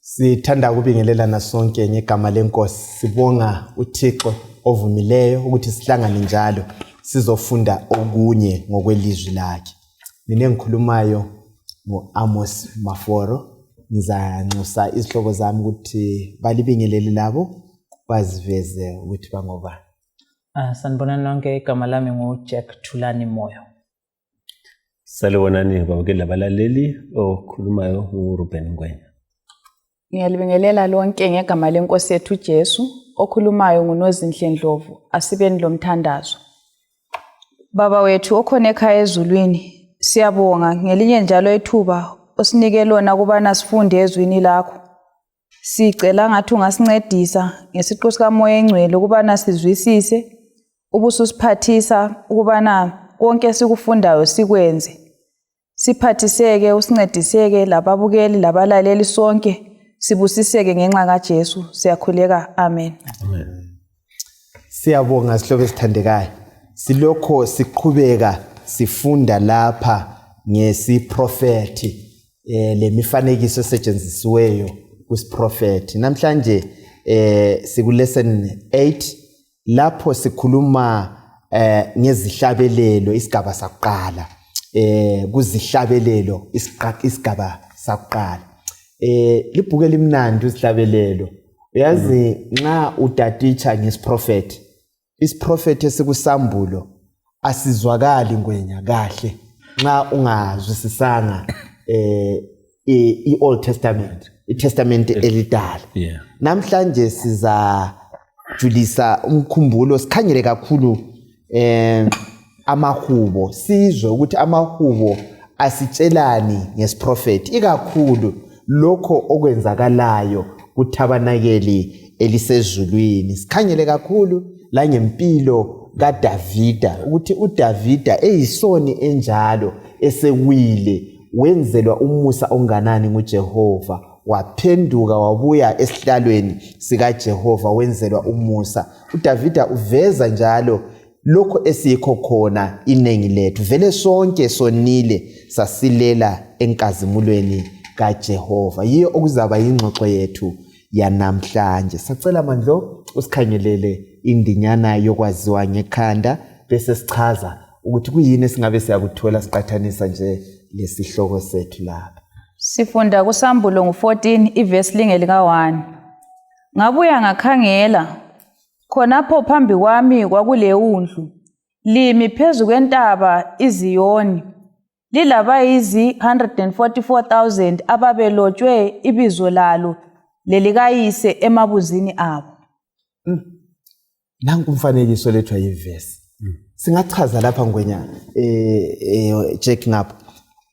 Sithanda ukubingelelana sonke ngegama lenkosi. Sibonga uThixo ovumileyo ukuthi sihlangane njalo sizofunda okunye ngokwelizwi lakhe. Mina engikhulumayo ngoAmos Maforo, ngizanxusa izihloko zami ukuthi balibingelele labo baziveze ukuthi bangobani. Sanibonani nonke, igama lami nguJack Thulani Moyo. Salibonani babukeli abalaleli, okhulumayo uRuben Ngwenya. Ngiyalibingelela lonke ngegama lenkosi yethu Jesu, okhulumayo nguNozinhle Ndlovu, asibeni lomthandazo. Baba wethu okhona ekhaya ezulwini, siyabonga ngelinye njalo ithuba osinike lona kubana sifunde ezwini lakho. Sicela ngathi ungasincedisa ngesiqu sikaMoya eNgcwele ukubana sizwisise, ubususiphathisa ukubana konke sikufundayo sikwenze. Siphathiseke, usincediseke lababukeli labalaleli sonke, sibusiseke ngenxa kaJesu. Siyakhuleka, amen. Amen. Siyabonga sihlobo esithandekayo. Silokho siqhubeka sifunda lapha ngesiprofeti, lemifanekiso esetshenzisiweyo kusiprofeti. Namhlanje siku lesson 8 lapho sikhuluma ngezihlabelelo isigaba sakuqala. Kuzihlabelelo isigaba sakuqala. Libhuku elimnandi usihlabelelo. Uyazi nxa utatitsha ngesiprofeti, isiprofeti esikusambulo asizwakali Ngwenya kahle nxa ungazwisisanga iOld Testament, iTestament elidala. Namhlanje sizajulisa umkhumbulo, sikhangele kakhulu amahubo, sizwe ukuthi amahubo asitshelani ngesiprofeti, ikakhulu lokho okwenzakalayo kuTabanakeli elisezulwini. Sikhangele kakhulu la ngempilo kaDavida, ukuthi uDavida eyisoni enjalo esewile wenzelwa umusa onganani nguJehova, waphenduka wabuya esihlalweni sikaJehova wenzelwa umusa. uDavida uveza njalo lokho esiyikho khona inengi lethu. Vele sonke sonile sasilela enkazimulweni kaJehova. Yiyo okuzaba ingxoxo yethu yanamhlanje. Sacela Mandlo usikhangelele indinyana yokwaziwa ngekhanda bese sichaza ukuthi kuyini esingabe siyakuthola siqathanisa nje lesihloko sethu lapha. Sifunda kuSambulo ngo14 ivesi lingelika1. Ngabuya ngakhangela, khonapho phambi kwami kwakule undlu, limi phezu kwentaba iZiyoni, lilabayizi 144,000 ababelotshwe ibizo lalo lelikayise emabuzini abo. Nanku umfanekiso lethwa yivesi. Singachaza lapha Ngwenya Jack ngapha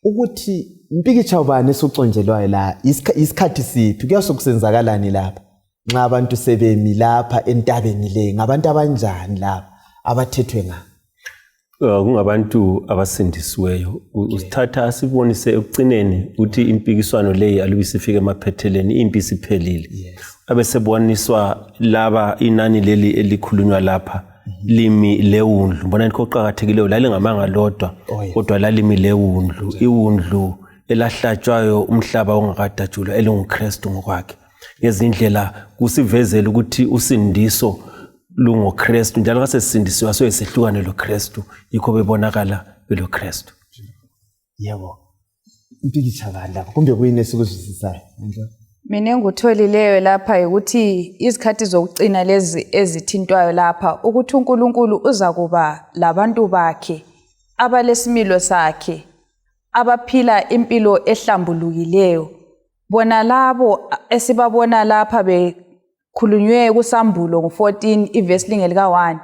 ukuthi impikitsha ubani esuconjelwayo la, isikhathi siphi, kuyasokusenzakalani lapha nxa abantu sebemi lapha entabeni le, ngabantu abanjani lapha abathethwe nga? Kungabantu abasindisiweyo. Usithatha asibonise ekucineni ukuthi impikiswano leyi alubisifike emaphetheleni, impi siphelile. Abeseboniswa laba inani leli elikhulunywa lapha limi leundlu. Mbona nikho qhakathekileyo lale ngamanga lodwa kodwa lalimi leundlu, iundlu elahlatshwayo umhlaba ongakadatshulwa elinguKristu ngokwakhe. Ngezindlela kusivezela ukuthi usindiso lungoKristu, njalo ngasesindisiwe asoyesihlukane loKristu, yikho bebonakala beloKristu. Yebo. Impikitsha lapha kumbe kuyini esikuzwisisayo? Mina engutholileyo lapha ukuthi izikhathi zokucina lezi ezithintwayo lapha ukuthi uNkulunkulu uza kuba labantu bakhe abalesimilo sakhe, abaphila impilo ehlambulukileyo. Bona labo esibabona lapha bekhulunywe kuSambulo ngo14 ivesi lingelika1.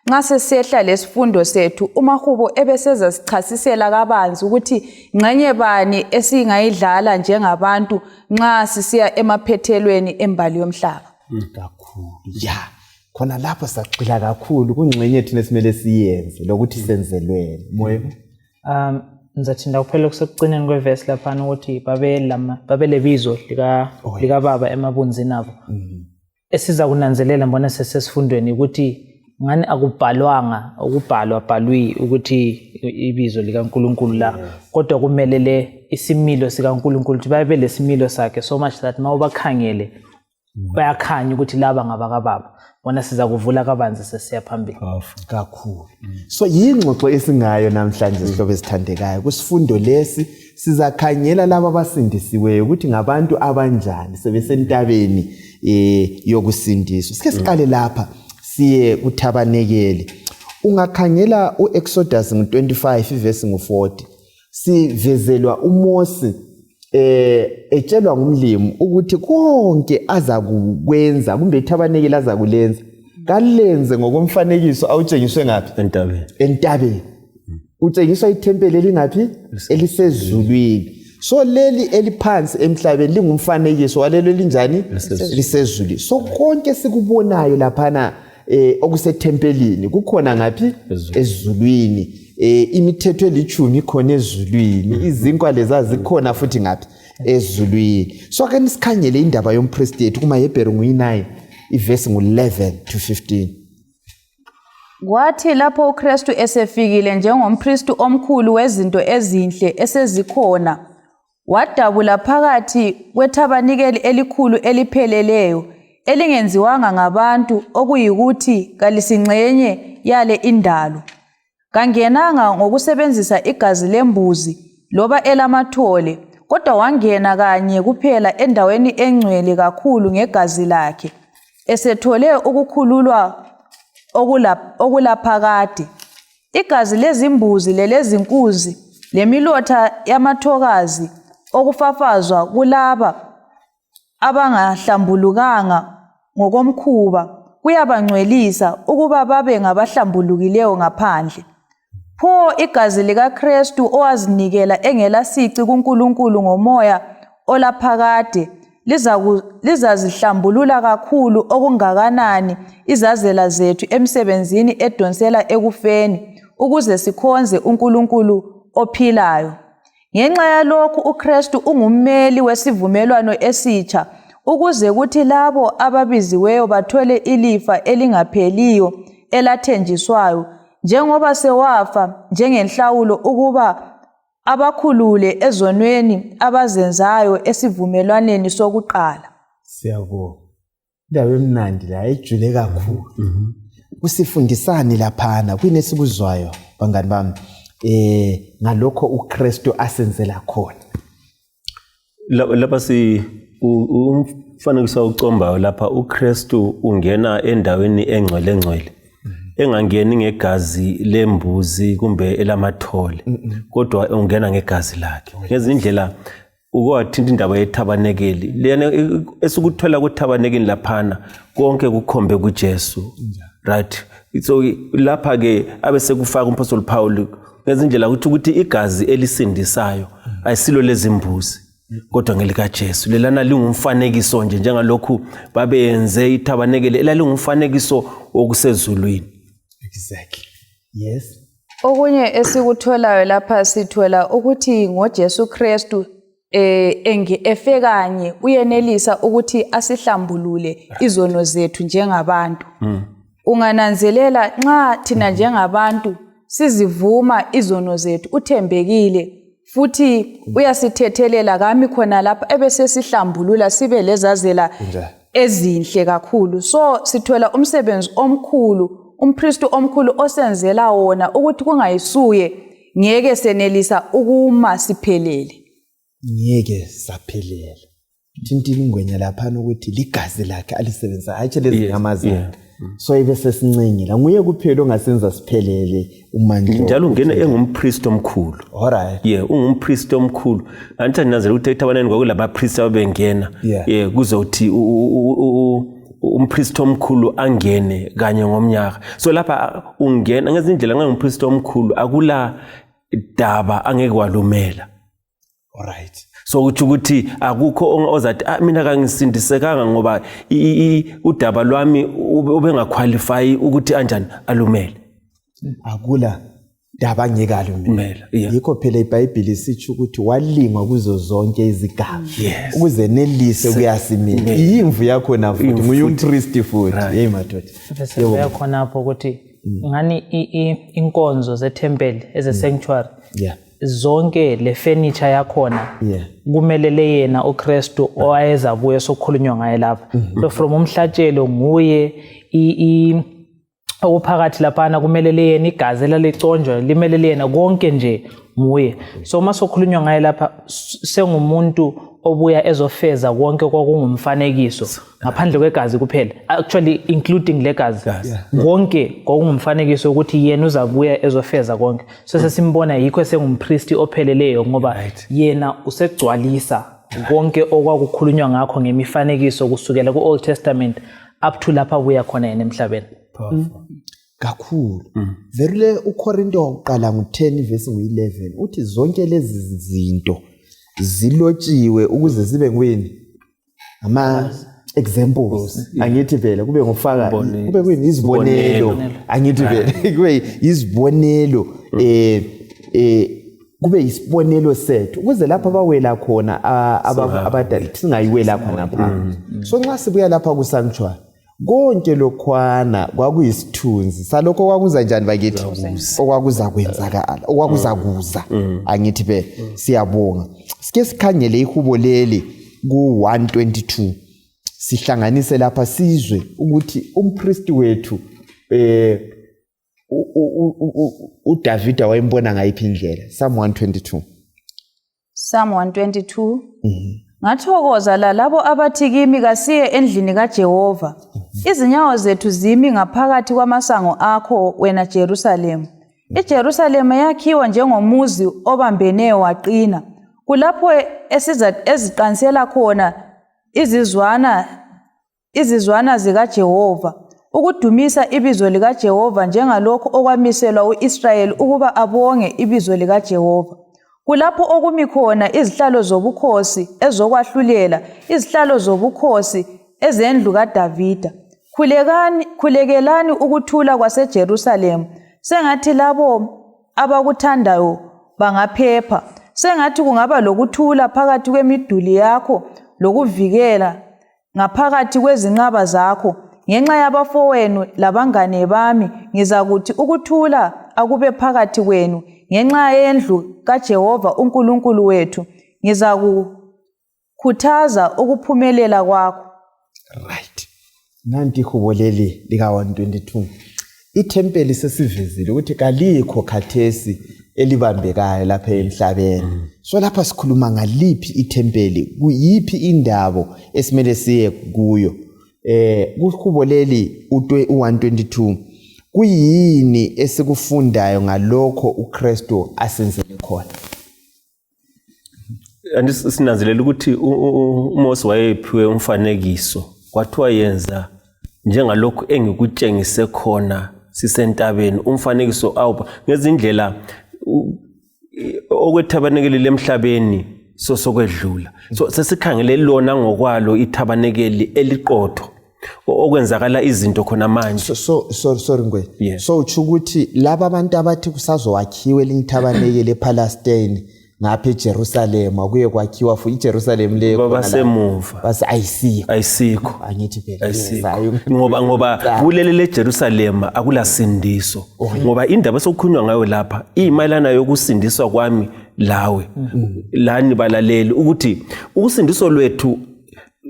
Nxa sesehla lesifundo sethu, umahubo ebeseza sichasisela kabanzi ukuthi ngcenye bani esingayidlala njengabantu nxa sisiya emaphethelweni embali yomhlaba. Kakhulu. Ya, khona lapho saqila kakhulu kungcenye yethu nesimele siyenze lokuthi senzelweni. Moyo. Ngizathinda kuphela kusekucineni kwevesi lapha ukuthi babelebizo lika baba emabunzini abo. Esiza kunanzelela mbona sesesifundweni ukuthi ngani akubhalwanga ukubhalwi ukuthi ibizo likaNkulunkulu la kodwa kumelele isimilo sikaNkulunkulu ukuthi babe lesimilo sakhe so much that mawubakhangele bayakhanya ukuthi laba ngabakababa bona siza kuvula kabanzi sesiya phambili kakhulu. So yingxoxo esingayo namhlanje sihlobo esithandekayo kusifundo lesi sizakhangela laba abasindisiweyo ukuthi ngabantu abanjani sebesentabeni yokusindiswa. Sike siqale lapha siye kuThabanekeli. Ungakhangela uExodus 25 verse 40 sivezelwa uMose etshelwa ngumlimi ukuthi konke azakukwenza kumbe iThabanekeli azakulenza kalenze ngokomfanekiso awutshengiswe ngapi entabeni. Utshengiswa ithempeli elingapi elisezulwini. So leli eliphansi emhlabeni lingumfanekiso walelo linjani lisezulwini. So konke sikubonayo laphana okusethempelini kukhona ngapi ezulwini. Imithetho elithumi ikhona ezulwini, izinkwa leza zikhona futhi ngapi ezulwini. So ake nisikhangele indaba yompriest yethu kumaHebheru 9 iverse 11 to 15. Kwathi lapho uKristu esefikile njengompriest omkhulu wezinto ezinhle esezikhona wadabula phakathi kwethabanikeli elikhulu elipheleleyo elingenziwanga ngabantu okuyikuthi kalisingxenye yale indalo. Kangenanga ngokusebenzisa igazi lembuzi loba elamathole kodwa wangena kanye kuphela endaweni engcwele kakhulu ngegazi lakhe esethole ukukhululwa okulaphakade. Igazi lezimbuzi lelezinkuzi lemilotha yamathokazi okufafazwa kulaba abangahlambulukanga ngokomkhuba kuyabangcwelisa ukuba babe ngabahlambulukileyo ngaphandle. Pho igazi likaKristu owazinikela engelasici kuNkulunkulu ngomoya olaphakade lizazihlambulula kakhulu okungakanani izazela zethu emsebenzini edonsela ekufeni ukuze sikhonze uNkulunkulu ophilayo. Ngenxa yalokhu uKristu ungummeli wesivumelwano esitsha ukuze kuthi labo ababiziweyo bathole ilifa elingapheliyo elathenjiswayo njengoba sewafa njengenhlawulo ukuba abakhulule ezonweni abazenzayo esivumelwaneni sokuqala. Siyabonga. Indaba emnandi la ejule kakhulu. Kusifundisani laphana kunesikuzwayo bangani bami ngalokho uKristu asenzela khona. Lapha umfanekiso ucombayo lapha uKristu ungena endaweni engcwele engangeni ngegazi lembuzi kumbe elamathole kodwa ungena ngegazi lakhe. Ngezindlela ukwathinta indaba yeThabanekeli lena esikuthola kuThabanekeli laphana konke kukhombe kuJesu, right? So lapha ke abesekufaka uMaphostoli Paul ngezindlela ukuthi igazi elisindisayo ayisilo lezimbuzi kodwa ngelikaJesu. Lelana lingumfanekiso nje njengalokhu babenze iThabanekeli elalingumfanekiso wokusezulwini. Exactly. Yes. Okunye esikutholayo lapha sithola ukuthi ngoJesu Kristu efe kanye uyenelisa ukuthi asihlambulule izono zethu njengabantu. Ungananzelela nxa thina njengabantu sizivuma izono zethu uthembekile futhi uyasithethelela kami khona lapha ebesesihlambulula sibe lezazela ezinhle kakhulu. So sithola umsebenzi omkhulu umpriest omkhulu osenzela wona ukuthi kungayisuye ngeke senelisa ukuma siphelele. Ngeke saphelela. Thintini ngwenya lapha ukuthi ligazi lakhe alisebenza hayi lezi nyamazana. So ibe sesincengela nguye kuphela ongasenza siphelele umandla. Njalo ungena engumpriest omkhulu. Alright. Yeah, ungumpriest omkhulu. Anthi ninazela ukuthi eThabaneni kwakulaba priest abengena. Yeah, kuzothi umpriest omkhulu angene kanye ngomnyaka. So lapha ungena ngezindlela ngangumpriest omkhulu akula daba angeke walumela. Alright. So ukuthi akukho ozathi mina kangisindisekanga ngoba udaba lwami ubengaqualify ukuthi anjani alumele. Akula daba ngekalo Kumela, yeah. yikho phela iBhayibheli sitsho ukuthi walingwa kuzo zonke izigaba Yes. ukuze nelise kuyasimila iyimvu yakho na futhi nguye umpriest futhi hey madoda bese beyakhonapho ukuthi ngani inkonzo zethempeli eze-sanctuary yeah zonke le furniture yakhona Yeah. kumelele yena uKristu owayezabuye sokukhulunywa ngaye lapha so from umhlatshelo nguye okuphakathi laphana kumelele yena igazi laliconjwa limelele yena konke nje nguye so uma sokhulunywa ngaye lapha sengumuntu obuya ezofeza konke kwakungumfanekiso ngaphandle kwegazi kuphela actually including legazi konke kwakungumfanekiso ukuthi yena uzabuya ezofeza konke so sesimbona yikho sengumpriest opheleleyo ngoba yena usegcwalisa konke okwakukhulunywa ngakho ngemifanekiso kusukela ku-Old Testament up to lapha buya khona yena emhlabeni kakhulu verile uKorinto wokuqala ngo10 verse 11 uthi zonke lezi zinto zilotshiwe ukuze zibe ngweni ama examples angithi vele kube ngofaka kube kuyini izibonelo angithi vele kube izibonelo kube isibonelo sethu ukuze lapha bawela khona abadala singayiwela khona lapha so nxa sibuya lapha ku sanctuary konke lokhwana kwakuyisithunzi salokho kwakuza njani bakithi okwakuza kwenzakala okwakuza kuza angithi phela siyabonga sike sikhangele ihubo leli ku122 sihlanganise lapha sizwe ukuthi umpriest wethu uDavida wayembona ngayiphi indlela Psalm 122 Psalm 122 Ngathokoza labo abathi kimi kasiye endlini kaJehova izinyawo zethu zimi ngaphakathi kwamasango akho wena Jerusalem iJerusalem yakhiwa njengomuzi obambene waqina kulapho eziqansela khona izizwana zikaJehova ukudumisa ibizo likaJehova njengalokho okwamiselwa uIsrayeli ukuba abonge ibizo likaJehova kulapho okumi khona izihlalo zobukhosi ezokwahlulela izihlalo zobukhosi ezendlu kaDavida khulekelani ukuthula kwaseJerusalem sengathi labo abakuthandayo bangaphepha sengathi kungaba lokuthula phakathi kwemiduli yakho lokuvikela ngaphakathi kwezinqaba zakho ngenxa yabafowenu labangane bami ngizakuthi ukuthula akube phakathi kwenu ngenxa yendlu kaJehova uNkulunkulu wethu ngizakukhuthaza ukuphumelela kwakho right nanti ihubo leli lika 122 ithempeli sesivezile ukuthi kalikho khathesi elibambekayo lapha emhlabeni so lapha sikhuluma ngaliphi ithempeli kuyiphi indabo esimele siye kuyo kuhubo leli u122 kuyini esikufundayo ngalokho uKristu asenzele khona andisinazelela ukuthi uMose wayephiwe umfanekiso kwathiwa yenza njengalokho engikutshengise khona sisentabeni umfanekiso awupha ngezindlela okwethabanekeli lemhlabeni sokwedlula so sesikhangele lona ngokwalo ithabanekeli eliqotho okwenzakala izinto khona manje sorry ngwe so uthi ukuthi laba abantu abathi kusazowakhiwe linthabanekeli ePalestine ngapha eJerusalem akuye kwakhiwa futhi iJerusalem le basemuva base ayisikho angithi phela ngoba kulele leJerusalem akulasindiso ngoba indaba esokukhulunywa ngayo lapha iyimayelana yokusindiswa kwami lawe lani balaleli ukuthi ukusindiswa lwethu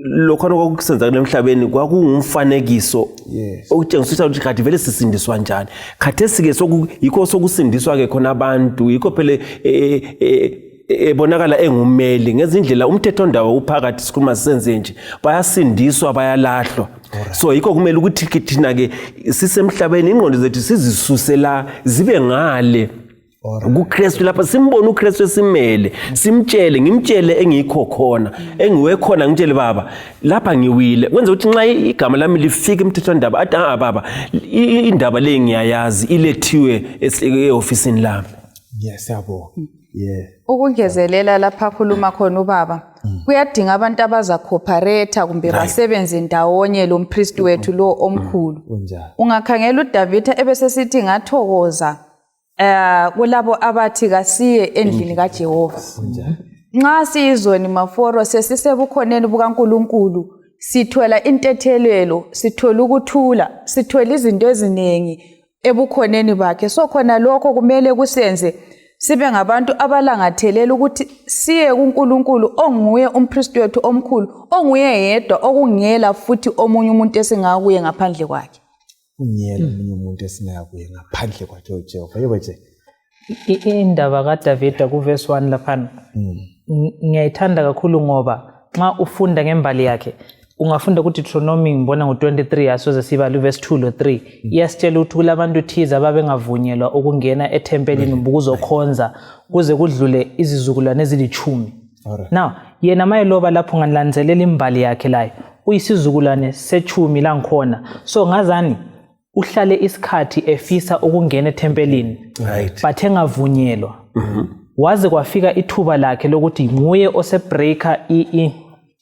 lokhona kwakusenzakala emhlabeni kwakungumfanekiso okutshengisa ukuthi kade vele sisindiswa njani khathesi ke yikho sokusindiswa ke khona abantu yikho phela ebonakala engumeli ngezindlela umthetho ndawo uphakathi sikhuluma senze nje bayasindiswa bayalahlwa so yikho kumele ukuthi thina ke sisemhlabeni ingqondo zethu sizisusela zibe ngale kuKristu lapha simbona uKristu esimele simtshele ngimtshele engikho khona engiwe khona ngitshele baba lapha ngiwile kwenza ukuthi nxa igama lami lifike emthethweni ndaba athi baba indaba le ngiyayazi ilethiwe eofisini lami yes yabo ukungezelela lapha khuluma khona ubaba kuyadinga abantu abaza cooperate kumbe basebenze ndawonye lo mpriest wethu lo omkhulu ungakhangela uDavida ebesesithi ngathokoza kulabo abathi kasiye endlini kaJehova. Nxa siyizoni maforo sesisebukhoneni bukaNkulunkulu sithola intethelelo, sithola ukuthula, sithola izinto eziningi ebukhoneni bakhe. So khona lokho kumele kusenze sibe ngabantu abalangathelela ukuthi siye kuNkulunkulu onguye umpriest wethu omkhulu, onguye yedwa okungela futhi omunye umuntu esingakuye ngaphandle kwakhe. Ungiyela omunye umuntu esingakuye ngaphandle kwakhe uJehova. Yebo nje. Indaba kaDavida kuverse 1 laphana. Ngiyayithanda kakhulu ngoba nxa ufunda ngembali yakhe ungafunda ukuthi Deuteronomy ngibona ngo23 asoze sibale verse 2 lo 3 iyasitshela ukuthi kulabantu thiza babengavunyelwa ukungena ethempelini ukuzokhonza kuze kudlule izizukulwane ezili10. Now yena mayeloba lapho nganilandzelela imbali yakhe layo uyisizukulwane se10 la ngikhona. So ngazani uhlale isikhathi efisa ukungena ethempelini but engavunyelwa. Waze kwafika ithuba lakhe lokuthi nguye osebreaker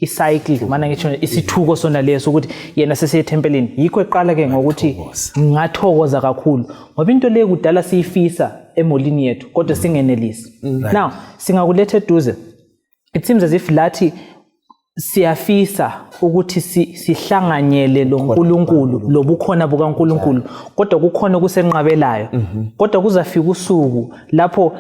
icycle mana ngisho isithuko sona leso ukuthi yena sesiye ethempelini. Yikho eqala ke ngokuthi ngathokoza kakhulu ngoba into le kudala siyifisa emolini yethu kodwa singenelisi. Now singakulethe eduze, it seems as if lathi siyafisa ukuthi sihlanganyele lo nkulunkulu lobukhona bukaNkulunkulu kodwa kukhona kusenqabelayo. Kodwa kuzafika usuku lapho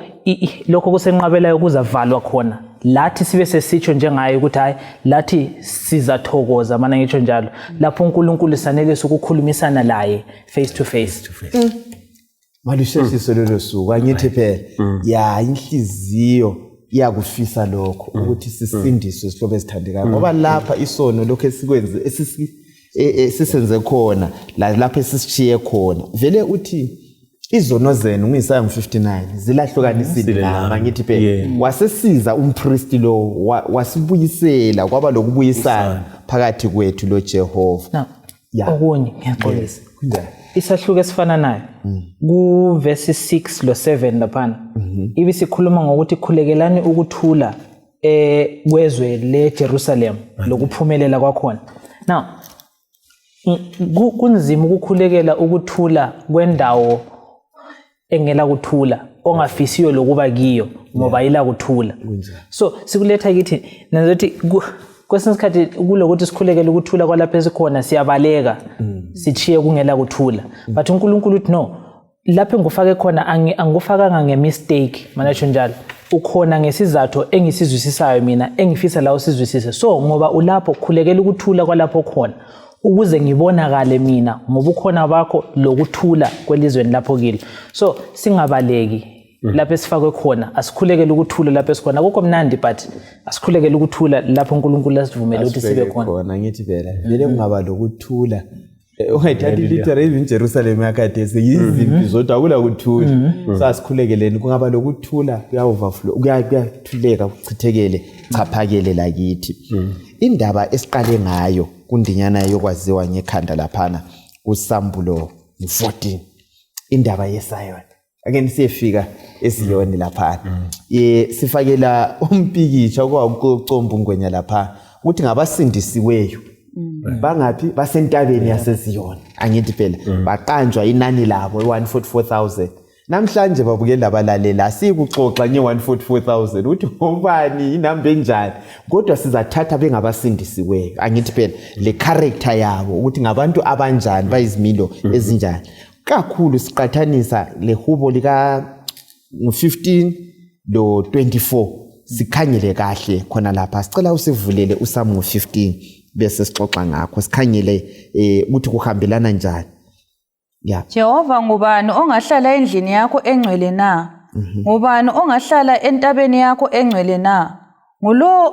lokho kusenqabelayo kuzavalwa khona, lathi sibe sesitsho njengaye ukuthi hayi lathi sizathokoza mana ngitsho njalo lapho uNkulunkulu sanelisa ukukhulumisana laye face to face. Malusheshise lelo suku angithi phela ya inhliziyo iyakufisa lokho ukuthi sisindiswe sihlobo esithandekayo ngoba lapha isono lokho esikwenze esisenze khona lapho esishiye khona vele uthi izono zenu nguyisaya 59 zilahlukanisile nama ngithi phela wasesiza umpriest lo wasibuyisela kwaba lokubuyisana phakathi kwethu lo Jehova. Okunye ngiyaxolisa kunjani isahluko esifana nayo ku verse 6 lo 7 laphana ibi sikhuluma ngokuthi khulekelani ukuthula kwezwe leJerusalem lokuphumelela kwakhona. Now kunzima ukukhulekela ukuthula kwendawo engela kuthula ongafisiyo lokuba kiyo ngoba ila kuthula. So sikuletha kithi nazothi kwesinye isikhathi kulokuthi sikhulekele ukuthula kwalapha esikhona siyabaleka sichiye kungela kuthula but uNkulunkulu uthi no lapho engufake khona angufakanga ngemistake manje njalo ukhona ngesizathu engisizwisisayo mina engifisa la usizwisise. So ngoba ulapho khulekela ukuthula kwalapho khona ukuze ngibonakale mina ngoba ukhona bakho lokuthula kwelizweni lapho kile. So singabaleki lapho esifakwe khona asikhulekele ukuthula lapho esikhona akukho mnandi but asikhulekele ukuthula lapho uNkulunkulu asivumela ukuthi sibe khona. Ngithi phela vele kungaba lokuthula ungayithathi literally even Jerusalem yakade seyizimpi zodwa akula kuthula. So asikhulekeleni kungaba lokuthula kuyaoverflow kuyathuleka kuchithekele chaphakele lakithi. Indaba esiqale ngayo kundinyana yokwaziwa ngekhanda laphana uSambulo 14 indaba yeSayoni again siyefika eSiyoni laphana sifakela umpikitsha okwakucomba ungwenya lapha ukuthi ngabasindisiweyo bangapi basentabeni yaseSiyoni angithi phela baqanjwa inani labo 144,000 namhlanje babukela abalalela asikuxoxa nge144,000 uthi ngombani inamba enjani kodwa sizathatha bengabasindisiweyo angithi phela le character yabo ukuthi ngabantu abanjani bayizimilo ezinjani kakhulu siqathanisa lehubo lika 15 lo 24 sikhanyele kahle khona lapha sicela usivulele uSamuel 15 bese sixoxa ngakho sikhanyele ukuthi kuhambelana njani. Jehova ngubani ongahlala endlini yakho engcwele na? Ngubani ongahlala entabeni yakho engcwele na? Ngulo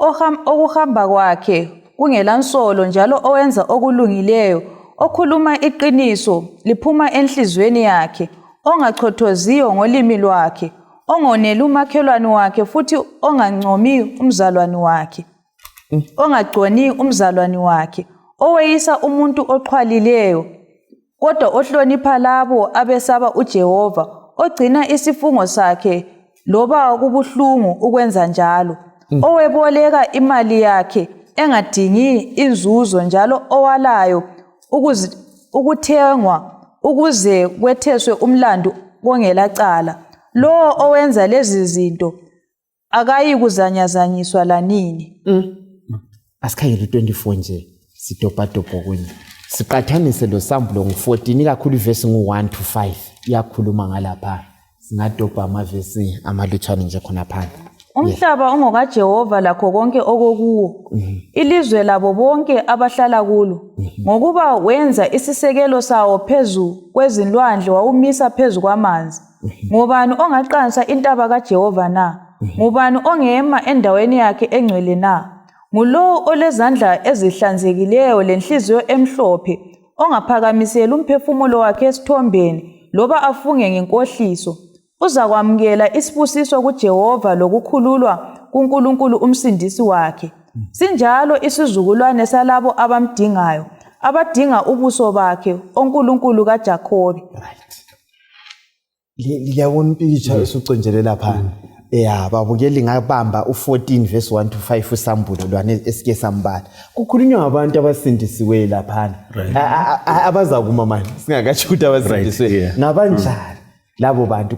okuhamba kwakhe kungelansolo njalo owenza okulungileyo okhuluma iqiniso liphuma enhlizweni yakhe ongachothoziyo ngolimi lwakhe ongonela umakhelwane wakhe futhi ongancomi umzalwane wakhe ongagconi umzalwane wakhe oweyisa umuntu oxhwalileyo kodwa ohlonipha labo abesaba uJehova ogcina isifungo sakhe loba kubuhlungu ukwenza njalo oweboleka imali yakhe engadingi inzuzo njalo owalayo ukuthengwa ukuze kwetheswe umlando kongelacala lo owenza lezi zinto akayi kuzanyazanyiswa lanini. Asikhayele 24 nje sidobhadobho kunye. Siqathanise lo sambulo ngo14 kakhulu ivesi ngu1 to 5 iyakhuluma ngalapha. Singadobha amavesi amalutshwane nje khona phansi. Umhlaba ongokaJehova lakho konke okokuwo. Ilizwe labo bonke abahlala kulo. Ngokuba wenza isisekelo sawo phezulu kwezinlwandle wawumisa phezulu kwamanzi. Ngubani ongaqansa intaba kaJehova na? Ngubani ongema endaweni yakhe engcwele na? Ngulo olezandla ezihlanzekileyo lenhliziyo emhlophe ongaphakamisela umphefumulo wakhe esithombeni loba afunge ngenkohliso. Uza kwamukela isibusiso kuJehova lokukhululwa kuNkulunkulu umsindisi wakhe. Sinjalo isizukulwane salabo abamdingayo, abadinga ubuso bakhe, oNkulunkulu kaJakobe. Liyabona impikitsha esuconjele lapha. Babukeli ngabamba u14 verse 1 to 5 usambulo lwane esike sambala. Kukhulunywa ngabantu abasindisiwe lapha. Abazakuma manje singakatsho ukuthi abasindisiwe. Ngabanjani labo bantu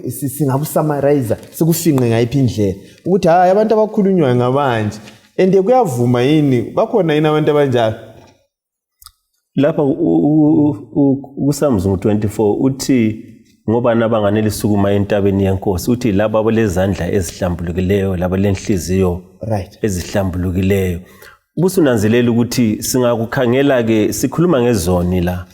singabusummarize sikufinqe ngayiphi indlela ukuthi hayi abantu abakhulunywa ngabanje ende kuyavuma yini bakhona yini abantu abanjalo lapha uSamuel 24 uthi ngoba nabangane lisukuma entabeni yenkosi uthi laba abalezandla ezihlambulukileyo laba lenhliziyo ezihlambulukileyo busunanzelela ukuthi singakukhangela ke sikhuluma ngezoni la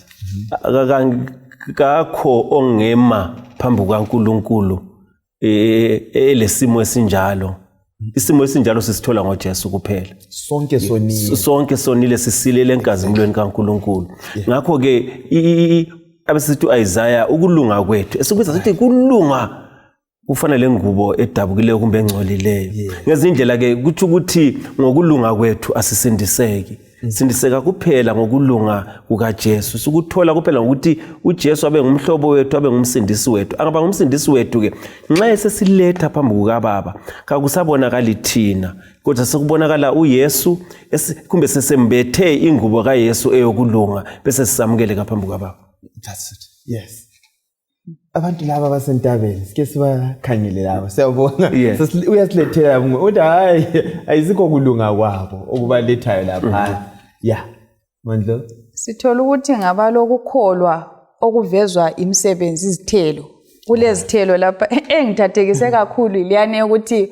kakho ongema phambi kwaNkulunkulu lesimo esinjalo. Isimo esinjalo sisithola ngoJesu kuphela. Sonke sonile sisilele enkazimulweni kaNkulunkulu. Ngakho ke abesithi uIsaiah ukulunga kwethu esikubiza sithi kulunga kufanele ngubo edabukileyo kumbe engcolileyo. Ngezindlela ke kuthi ukuthi ngokulunga kwethu asisindiseki. Sindiseka kuphela ngokulunga kukaJesu. Sikuthola kuphela ukuthi uJesu abe ngumhlobo wethu abe ngumsindisi wethu. Angaba ngumsindisi wethu ke nxa esesiletha phambi kukaBaba kakusabonakala thina kodwa sekubonakala uYesu kumbe sesembethe ingubo kaYesu eyokulunga bese sisamukele phambi kukaBaba. That's it. Yes. Abantu laba basentabeni sike sibakhangele laba siyabona uyasilethela uthi hayi ayisikho kulunga kwabo okubalethayo lapha. Mandlo sithola ukuthi ngabalokukholwa okuvezwa imisebenzi izithelo kulezithelo lapha engithathekise kakhulu liyane ukuthi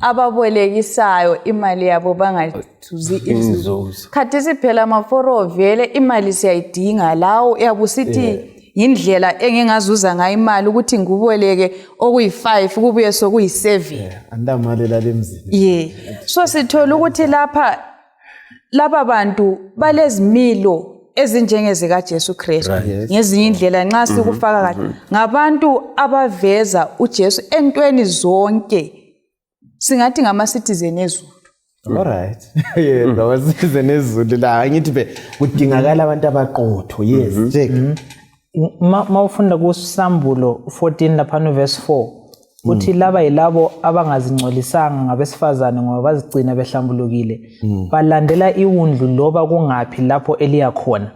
ababolekisayo imali yabo bangathuzi inzuzo. Khathi siphela amaforo vele imali siyayidinga lawo uyabusithi indlela engingazuza ngayo imali ukuthi ngiboleke okuyi5 kubuye sokuyi7. Andamali la lemzini. So sithola ukuthi laba bantu balezimilo ezinjengezika Jesu Kristu. Ngezinye indlela nxa sikufaka kahle ngabantu abaveza uJesu entweni zonke. Singathi ngama citizen ezulu. Alright. Ngama citizen ezulu la ngithi be kudingakala abantu abaqotho. Check. Mawufunda kuSambulo 14 lapha no verse 4 uthi laba yilabo abangazingcolisanga ngabesifazane ngoba bazigcina behlambulukile balandela iwundlu loba kungaphi lapho eliya khona.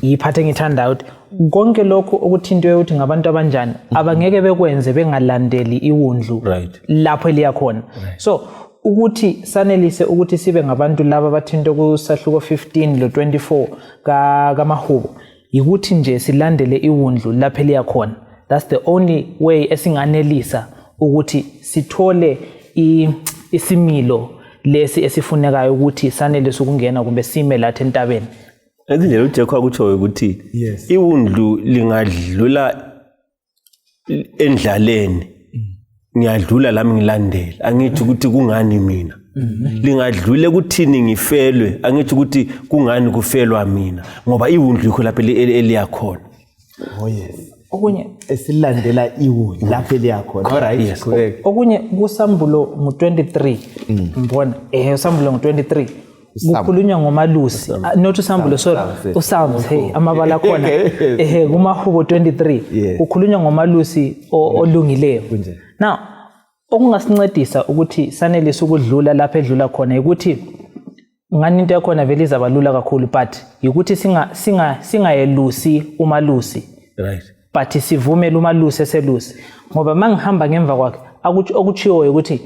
Iphathe ngithandayo ukuthi konke lokho okuthintwe ukuthi ngabantu abanjani abangeke bekwenze bengalandeli iwundlu lapho eliya khona. So ukuthi sanelise ukuthi sibe ngabantu laba bathintwe kusahluko 15 lo 24 kaMahubo yikuthi nje silandele iwundlu lapho eliya khona. That's the only way esinganelisa ukuthi sithole isimilo lesi esifunekayo ukuthi sanelise ukungena kumbe sime lathe entabeni. Ezindlela uJekho akutsho ukuthi iwundlu lingadlula endlaleni ngiyadlula lami ngilandela angithi ukuthi kungani mina. Lingadlule kuthini ngifelwe angithi ukuthi kungani kufelwa mina ngoba iwundlu ikho lapho eliyakhona. Okunye esilandela iwundlu lapho eliyakhona. Alright, correct. Okunye kuSambulo ngo23 mbona uSambulo ngo23 kukhulunywa ngomalusi not uSambulo sorry uSalms amabala khona kuMahubo 23 kukhulunywa ngomalusi olungileyo. Now okungasincedisa ukuthi sanelise ukudlula lapho edlula khona ukuthi ngani into yakhona vele izabalula kakhulu but ukuthi singayelusi umalusi but sivumele umalusi eselusi ngoba mangihamba ngemva kwakhe okuchiyo ukuthi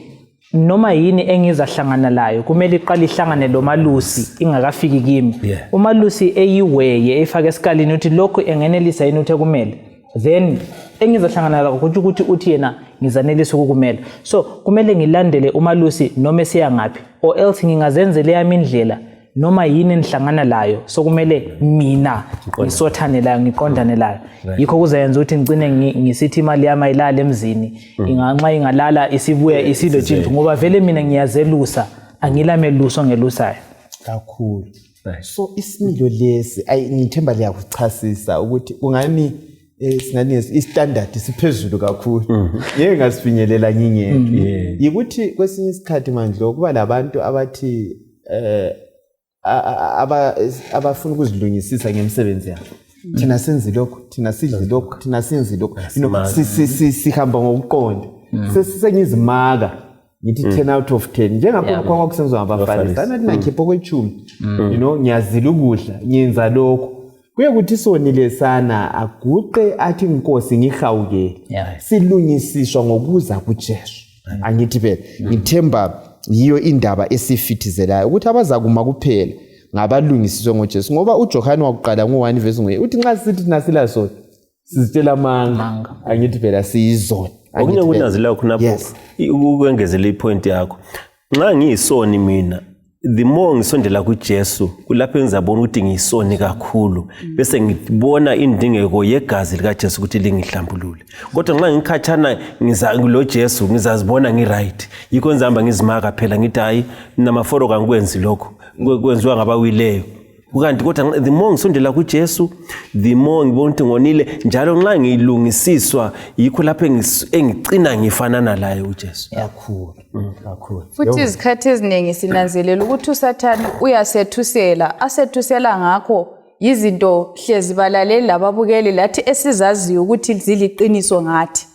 noma yini engizahlangana layo kumele iqale ihlangane lo malusi ingakafiki kimi umalusi eyiweye efaka esikalini ukuthi lokho engenelisa yini uthe kumele then engizahlangana lakho ukuthi uthi yena ngizanelisa ukukumela so kumele ngilandele umalusi noma esiya ngapi or else ngingazenzela yami indlela noma yini enhlangana layo so kumele mina ngisothane layo ngiqondane layo yikho kuzayenza ukuthi ngicine ngisithi imali yami ayilala emzini inganxa ingalala isibuya isilotshintsho ngoba vele mina ngiyazelusa angilameluso ngelusayo kakhulu so isimilo lesi ngithemba liyakuchasisa ukuthi ungani singani istandard siphezulu kakhulu ngeke ngasifinyelela ngingedwa yikuthi kwesinye isikhathi manje kuba labantu abathi abafuna ukuzilungisisa ngemsebenzi yabo thina senzi lokho thina sidli lokho thina senzi lokho sihamba ngokuqonda sengizimaka ngithi 10 out of 10 njengapho kwakusenziwa ngabaFarisi anathi nakhipha kwechumi ngiyazila ukudla ngiyenza lokho kuye kuthi sonile sana aguqe athi inkosi ngihawukele silungisiswa ngokuza kuJesu angithi phela ngithemba yiyo indaba esifithizelayo ukuthi abazakuma kuphela ngabalungisiswe ngoJesu ngoba uJohane wakuqala ngo1 verse 9 uthi nxa sithi nasila sona sizitshela amanga angithi phela siyizona okunye kunazila khonapho ukwengezela ipoint yakho nxa ngiyisoni mina the more ngisondela kuJesu kulapho ngizabona ukuthi ngiyisoni kakhulu bese ngibona indingeko yegazi likaJesu ukuthi lingihlambulule kodwa nxa ngikhatshana lo Jesu ngizazibona ngiright yikho ngizihamba ngizimaka phela ngithi hayi namaforo kangikwenzi lokho kwenziwa ngabawileyo ukanti kodwa the more ngisondela kuJesu the more ngibona ukuthi ngonile njalo nxa ngilungisiswa yikho lapho engicina ngifanana laye uJesu kakhulu futhi izikhathi eziningi sinanzelela ukuthi uSathane uyasethusela asethusela ngakho izinto hlezi balaleli lababukeli lathi esizaziyo ukuthi ziliqiniso ngathi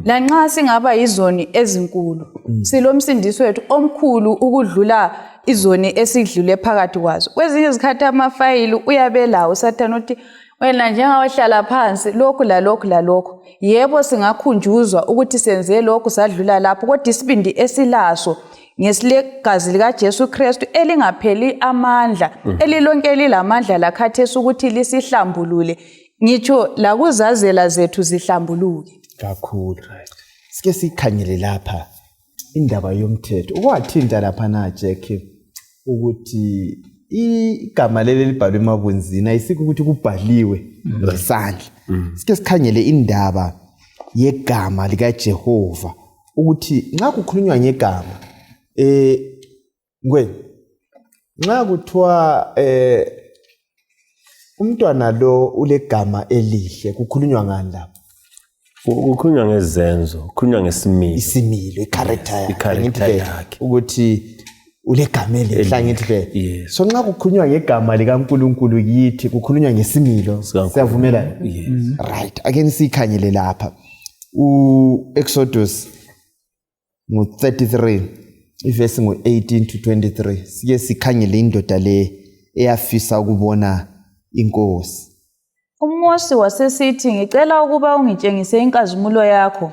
lanxa singaba izoni ezinkulu silomsindisi wethu omkhulu ukudlula izoni esidlule phakathi kwazo kwezinye izikhathi amafayili uyabelawo uSathane uthi wena njengawahlala phansi lokhu lalokho yebo singakhunjuzwa ukuthi senze lokhu sadlula lapho kodwa isibindi esilaso ngesilegazi likaJesu Kristu elingapheli amandla elilonke lilamandla lakhathesi ukuthi lisihlambulule ngitsho la kuzazela zethu zihlambuluke kakhulu sike sikhangele lapha indaba yomthetho ukwathinta lapha na Jack ukuthi igama leli libhalwe emabunzini ayisike ukuthi kubhaliwe ngesandla sike sikhangele indaba yegama likaJehova ukuthi nxa kukhulunywa ngegama nxa kuthiwa umntwana lo ulegama elihle kukhulunywa ngani lapho ukukhulunywa ngezenzo ukukhulunywa ngesimilo isimilo icharacter yakhe ukuthi ulegama elihle ngithi ke so nxa kukhulunywa ngegama likaNkuluNkulu kithi kukhulunywa ngesimilo siyavumela right again sikhangele lapha uExodus ngo33 iverse ngo18 to 23 sike sikhangele indoda le eyafisa ukubona inkosi uMose wasesithi ngicela ukuba ungitshengise inkazimulo yakho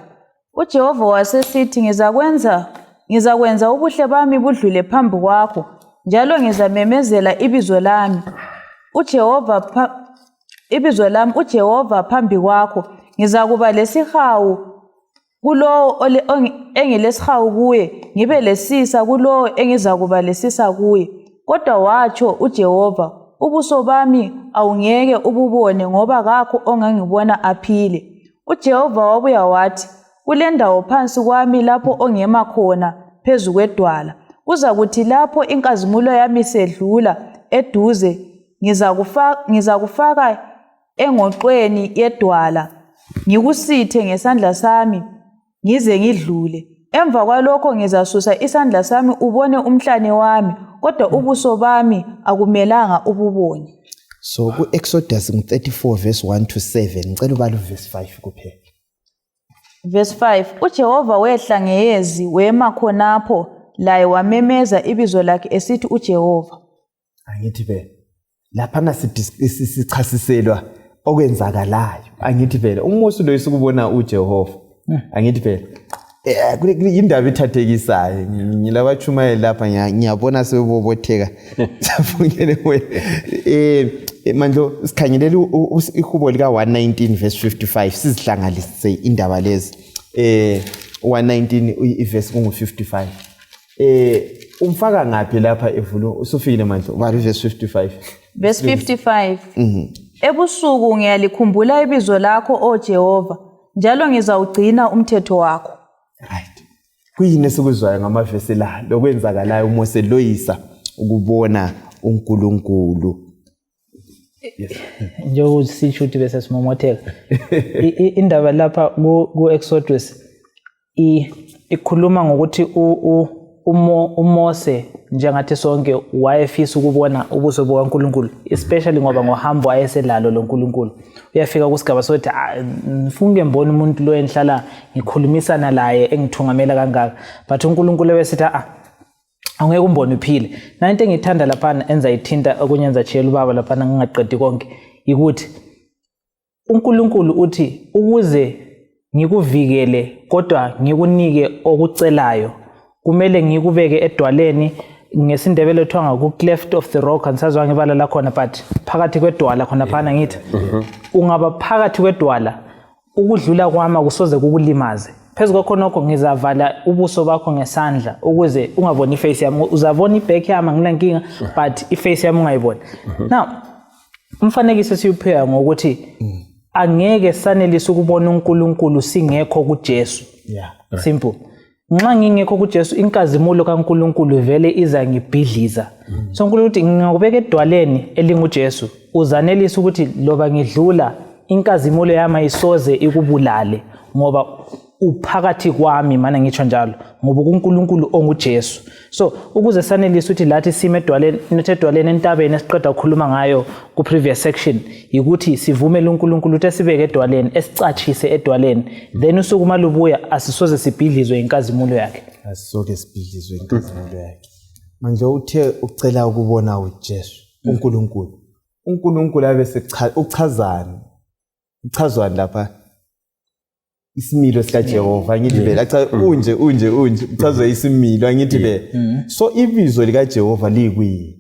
uJehova wasesithi ngizakwenza ubuhle bami budlule phambi kwakho njalo ngizamemezela ibizo lami uJehova phambi kwakho ngizakuba lesihawu kulowo engilesihawu kuye ngibe lesisa kulowo engizakuba lesisa kuye kodwa watsho uJehova ubuso bami awungeke ububone ngoba kakho ongangibona aphile uJehova wabuya wathi kulendawo phansi kwami lapho ongema khona phezu kwedwala kuzakuthi lapho inkazimulo yami sedlula eduze ngizakufaka engoqweni yedwala ngikusithe ngesandla sami ngize ngidlule emva kwalokho ngizasusa isandla sami ubone umhlane wami kodwa ubuso bami akumelanga ububone so ku-Exodus 34 verse 1 to 7 ngicela ubale verse 5 kuphela verse 5 uJehova wehla ngeyezi wema khonapho laye wamemeza ibizo lakhe esithi uJehova angithi lapha sichasiselwa okwenzakalayo angithi phela uMose lo isukubona uJehova angithi phela kule indaba ethathekisayo ngilabachumayela lapha ngiyabona sebobotheka safungele manje sikhangelela ihubo lika 119 verse 55 sizihlanganise indaba lezi 119 verse kungu55 umfaka ngapi lapha evulo usufikile manje bari verse 55 verse 55 ebusuku ngiyalikhumbula ibizo lakho o Jehova njalo ngizawugcina umthetho wakho. Right. Kuyini esikuzwayo ngamavesi la lokwenzakalayo uMose loyisa ukubona uNkulunkulu. Njengoba sisho ukuthi bese simomotheka. Indaba lapha ku Exodus ikhuluma ngokuthi uMose njengathi sonke wayefisa ukubona ubuso bukaNkulunkulu, especially ngoba ngohambo ayeselalo loNkulunkulu. Uyafika kusigaba sokuthi ngifunge mbona umuntu lo enhlala ngikhulumisana naye engithungamela kangaka, but uNkulunkulu wesithi angeke umbone uphile. Into engithanda lapha enza ithinta okunyenza chiyela ubaba lapha ngingaqedi konke ukuthi uNkulunkulu uthi ukuze ngikuvikele kodwa ngikunike okucelayo kumele ngikubeke edwaleni ngesindebele ethiwa ku-cleft of the rock angisazwa ngibala la khona but phakathi kwedwala khona phana ngithi ungaba phakathi kwedwala ukudlula kwami akusoze kukulimaze phezu kwakho nokho ngizavala ubuso bakho ngesandla ukuze ungaboni iface yami uzabona iback yami anginankinga but iface yami ungayiboni. Now umfanekiso siyupheya ngokuthi angeke sanelise ukubona uNkulunkulu singekho kuJesu. Simple. Nxa ngingekho kuJesu inkazimulo kaNkulunkulu vele iza ngibhidliza. So uNkulunkulu uthi ngingakubeka edwaleni elinguJesu uzanelisa ukuthi loba ngidlula inkazimulo yami ayisoze ikubulale ngoba uphakathi kwami mana ngitsho njalo ngoba uNkulunkulu onguJesu. So ukuze sanelisa ukuthi lathi sime edwaleni entabeni esiqeda ukukhuluma ngayo ku previous section ukuthi sivumele uNkulunkulu ukuthi sibeke edwaleni esicachise edwaleni then usuku malubuya asisoze sibhidlizwe inkazimulo yakhe. Asisoke sibhidlizwe inkazimulo yakhe. Manje uthe ucela ukubona uJesu uNkulunkulu. uNkulunkulu abese ukuchazana. Uchazwana lapha isimilo sika Jehova ngithi vela cha unje uchazwe isimilo angithi vela so ibizo lika Jehova likuyini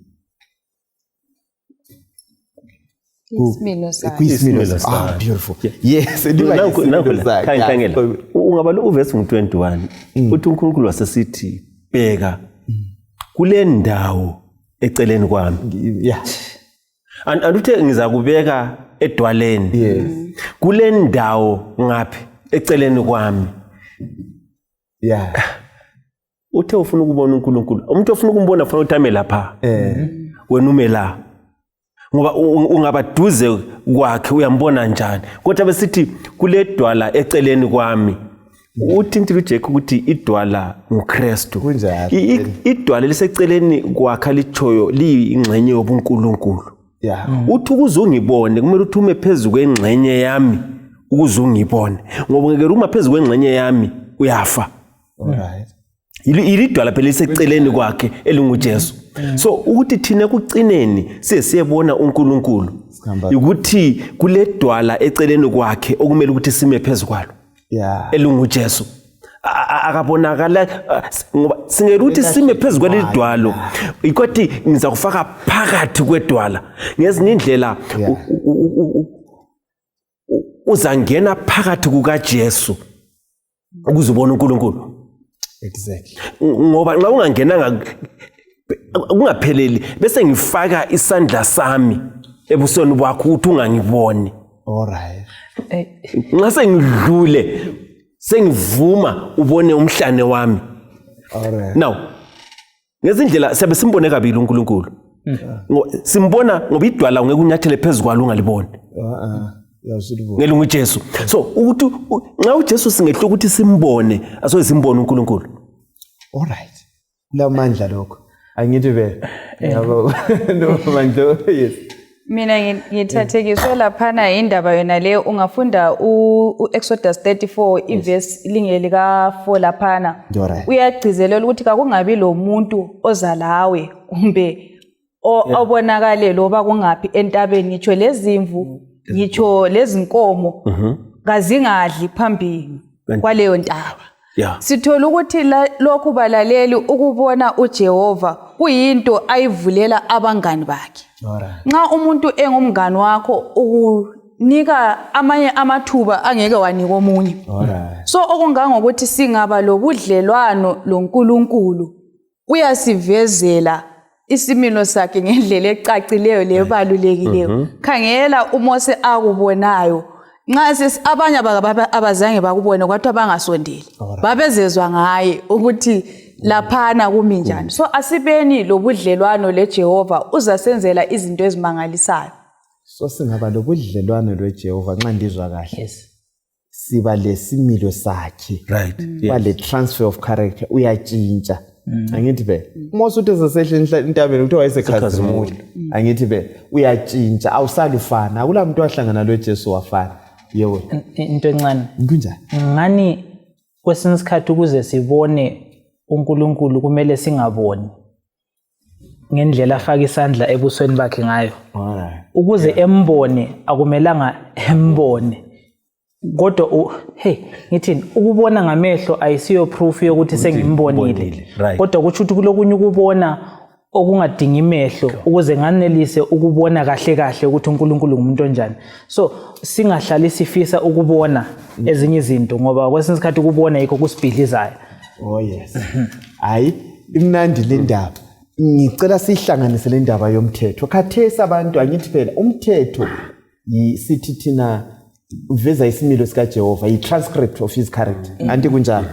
isimilo sakhe beautiful yes khangela ungaba lo verse 21 uthi uNkulunkulu wasesithi bheka kule ndawo eceleni kwami anduthe ngizakubeka edwaleni kule ndawo ngaphi eceleni kwami uthe ufuna ukubona uNkulunkulu umuntu ofuna ukumbona ufuna uthame lapha wena ume la ngoba ungabaduze kwakhe uyambona njani kodwa besithi kule dwala eceleni kwami uthi uJeku ukuthi idwala nguKristu kunjalo idwala liseceleni kwakhe lichoyo liyingxenye yobuNkulunkulu uthi ukuzungibone kumele uthume phezulu kwengxenye yami ukuzungibone ngoba ngeke uma phezulu kwengxenye yami uyafa. Alright. Ilidwala phela liseceleni kwakhe elinguJesu. So ukuthi thina kucineni sesiyebona uNkulunkulu ukuthi kule dwala eceleni kwakhe okumele ukuthi sime phezulu kwalo. ElinguJesu. Akabonakala ngoba singeruthi sime phezulu kwalidwalo ikwathi ngiza kufaka phakathi kwedwala ngezinye indlela uzangena phakathi kukaJesu ukuzobona uNkulunkulu. Exactly. Ngoba nxa ungangena kungapheleli bese ngifaka isandla sami ebusweni bakho ukuthi ungangiboni. Alright. Nxa sengidlule sengivuma ubone umhlane wami. Alright. Now ngezindlela siyabe simbone kabili uNkulunkulu. Simbona ngoba idwala ngeke unyathele phezulu kwalo ungaliboni. Ngelo nguJesu. So ukuthi nxa uJesu singehlo ukuthi simbone asoze simbone uNkulunkulu. Alright. Lamandla lokho. Angithi vele. Yabo. No manje yes. Mina ngithathekiswe laphana indaba yona le ungafunda uExodus 34 iverse lingeli ka4 laphana uyagcizelela ukuthi akungabi lo muntu oza lawe kumbe obonakale loba kungapi entabeni ngitsho lezimvu ngitsho lezi nkomo kazingadli phambili kwaleyo ntaba. Yeah. Sithola ukuthi lokhu balaleli ukubona uJehova kuyinto ayivulela abangani bakhe. Alright. Nxa umuntu engumngani wakho ukunika amanye amathuba angeke wanika omunye. Alright. So okungangokuthi singaba lobudlelwano loNkulunkulu uyasivezela isimilo sakhe ngendlela ecacileyo lebalulekileyo. Khangela uMose akubonayo. Nxa abanye abazange bakubone kwathi bangasondeli babezezwa ngaye ukuthi laphana kumi njani. So asibeni lobudlelwano leJehova uzasenzela izinto ezimangalisayo. So singaba lobudlelwano lweJehova nxa ndizwa kahle. Yes. Siba lesimilo sakhe. Right. Ba le transfer of character uyatshintsha. Angithi be Mose uthi sesehla entabeni kuthiwa wayesekhazimula. Angithi be uyatshintsha awusalufana akulamuntu wahlangana loJesu wafana. Yebo. Into encane. Kunjani? Ngani kwesinye isikhathi ukuze sibone uNkulunkulu kumele singaboni ngendlela afaka isandla ebusweni bakhe ngayo. Alright. Ukuze embone akumelanga embone. Kodwa ngithini ukubona ngamehlo ayisiyo proof yokuthi sengimbonile. Right. Kodwa kuthi kulokunye ukubona okungadingi imehlo ukuze nganelise ukubona kahle ukuthi uNkulunkulu ngumuntu onjani. So singahlali sifisa ukubona ezinye izinto ngoba kwesinye isikhathi ukubona yikho kusibhidlizayo. Oh yes. Hayi imnandi le ndaba. Ngicela sihlanganise le ndaba yomthetho. Khathesi abantu angithi phela umthetho sithi thina uveza isimilo sika Jehova, i transcript of his character. Anti kunjalo.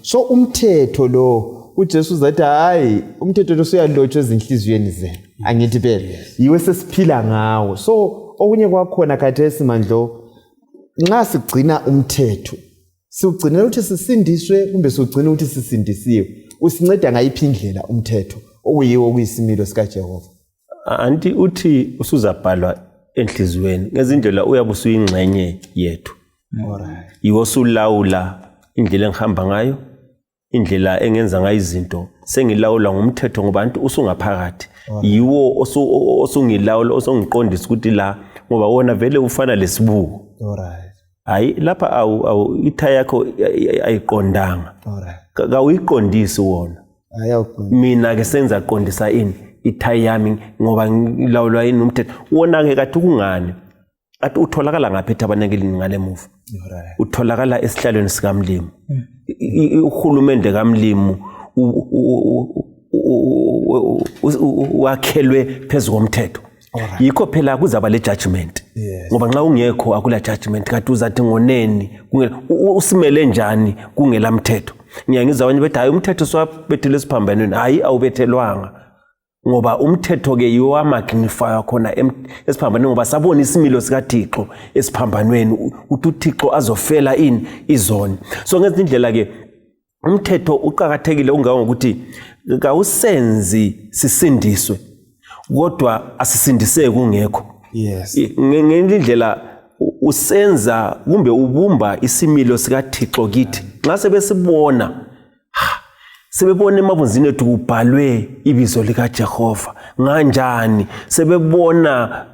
So umthetho lo uJesu zathi hayi umthetho lo suyalotshwa ezinhliziyweni zenu. Angithi phela yiwe sesiphila ngawo. So okunye kwakhona khathesi mandlo nxa sigcina umthetho siugcina ukuthi sisindiswe kumbe siugcina ukuthi sisindisiwe. Usinceda ngayiphi indlela umthetho okuyiwo kuyisimilo sika Jehova. Anti uthi usuzabhalwa enhlizweni ngezindlela uyabe usuyingxenye yethu. Alright. Yiwo sulawula indlela engihamba ngayo, indlela engenza ngayo izinto. Sengilawula ngomthetho ngobantu usungaphakathi. Yiwo osungilawula osungiqondisa ukuthi la ngoba wona vele ufana lesibuko. Alright. Hayi lapha awu ithaya yakho ayiqondanga. Alright. Kawuyiqondisi wona. Mina ke senza qondisa ini ithaya yami ngoba ngilawulwa yini umthetho. Wona ke kathi kungani? Athi utholakala ngaphi etabanekeli ngale move. Alright. Utholakala esihlalweni sikamlimo. Uhulumende kamlimo wakhelwe phezulu komthetho. Yikho phela kuzaba le judgment. Ngoba nxa ungekho akula judgment kathi uzathi ngoneni usimele njani kungela mthetho. Ngiyangizwa abanye bethi hayi umthetho swabethele siphambanweni. Hayi awubethelwanga. Ngoba umthetho ke yiwo amagnify khona esiphambanweni ngoba sabona isimilo sika Thixo esiphambanweni ukuthi uThixo azofela ini izoni. So ngezinye indlela ke umthetho uqhakathekile ungangokuthi kawusenzi sisindiswe kodwa asisindiseke kungekho. Yes. Ngendlela usenza kumbe ubumba isimilo sika Thixo kithi nxa sebesibona sebebona emabunzini ethu kubhalwe ibizo lika Jehova nganjani sebebona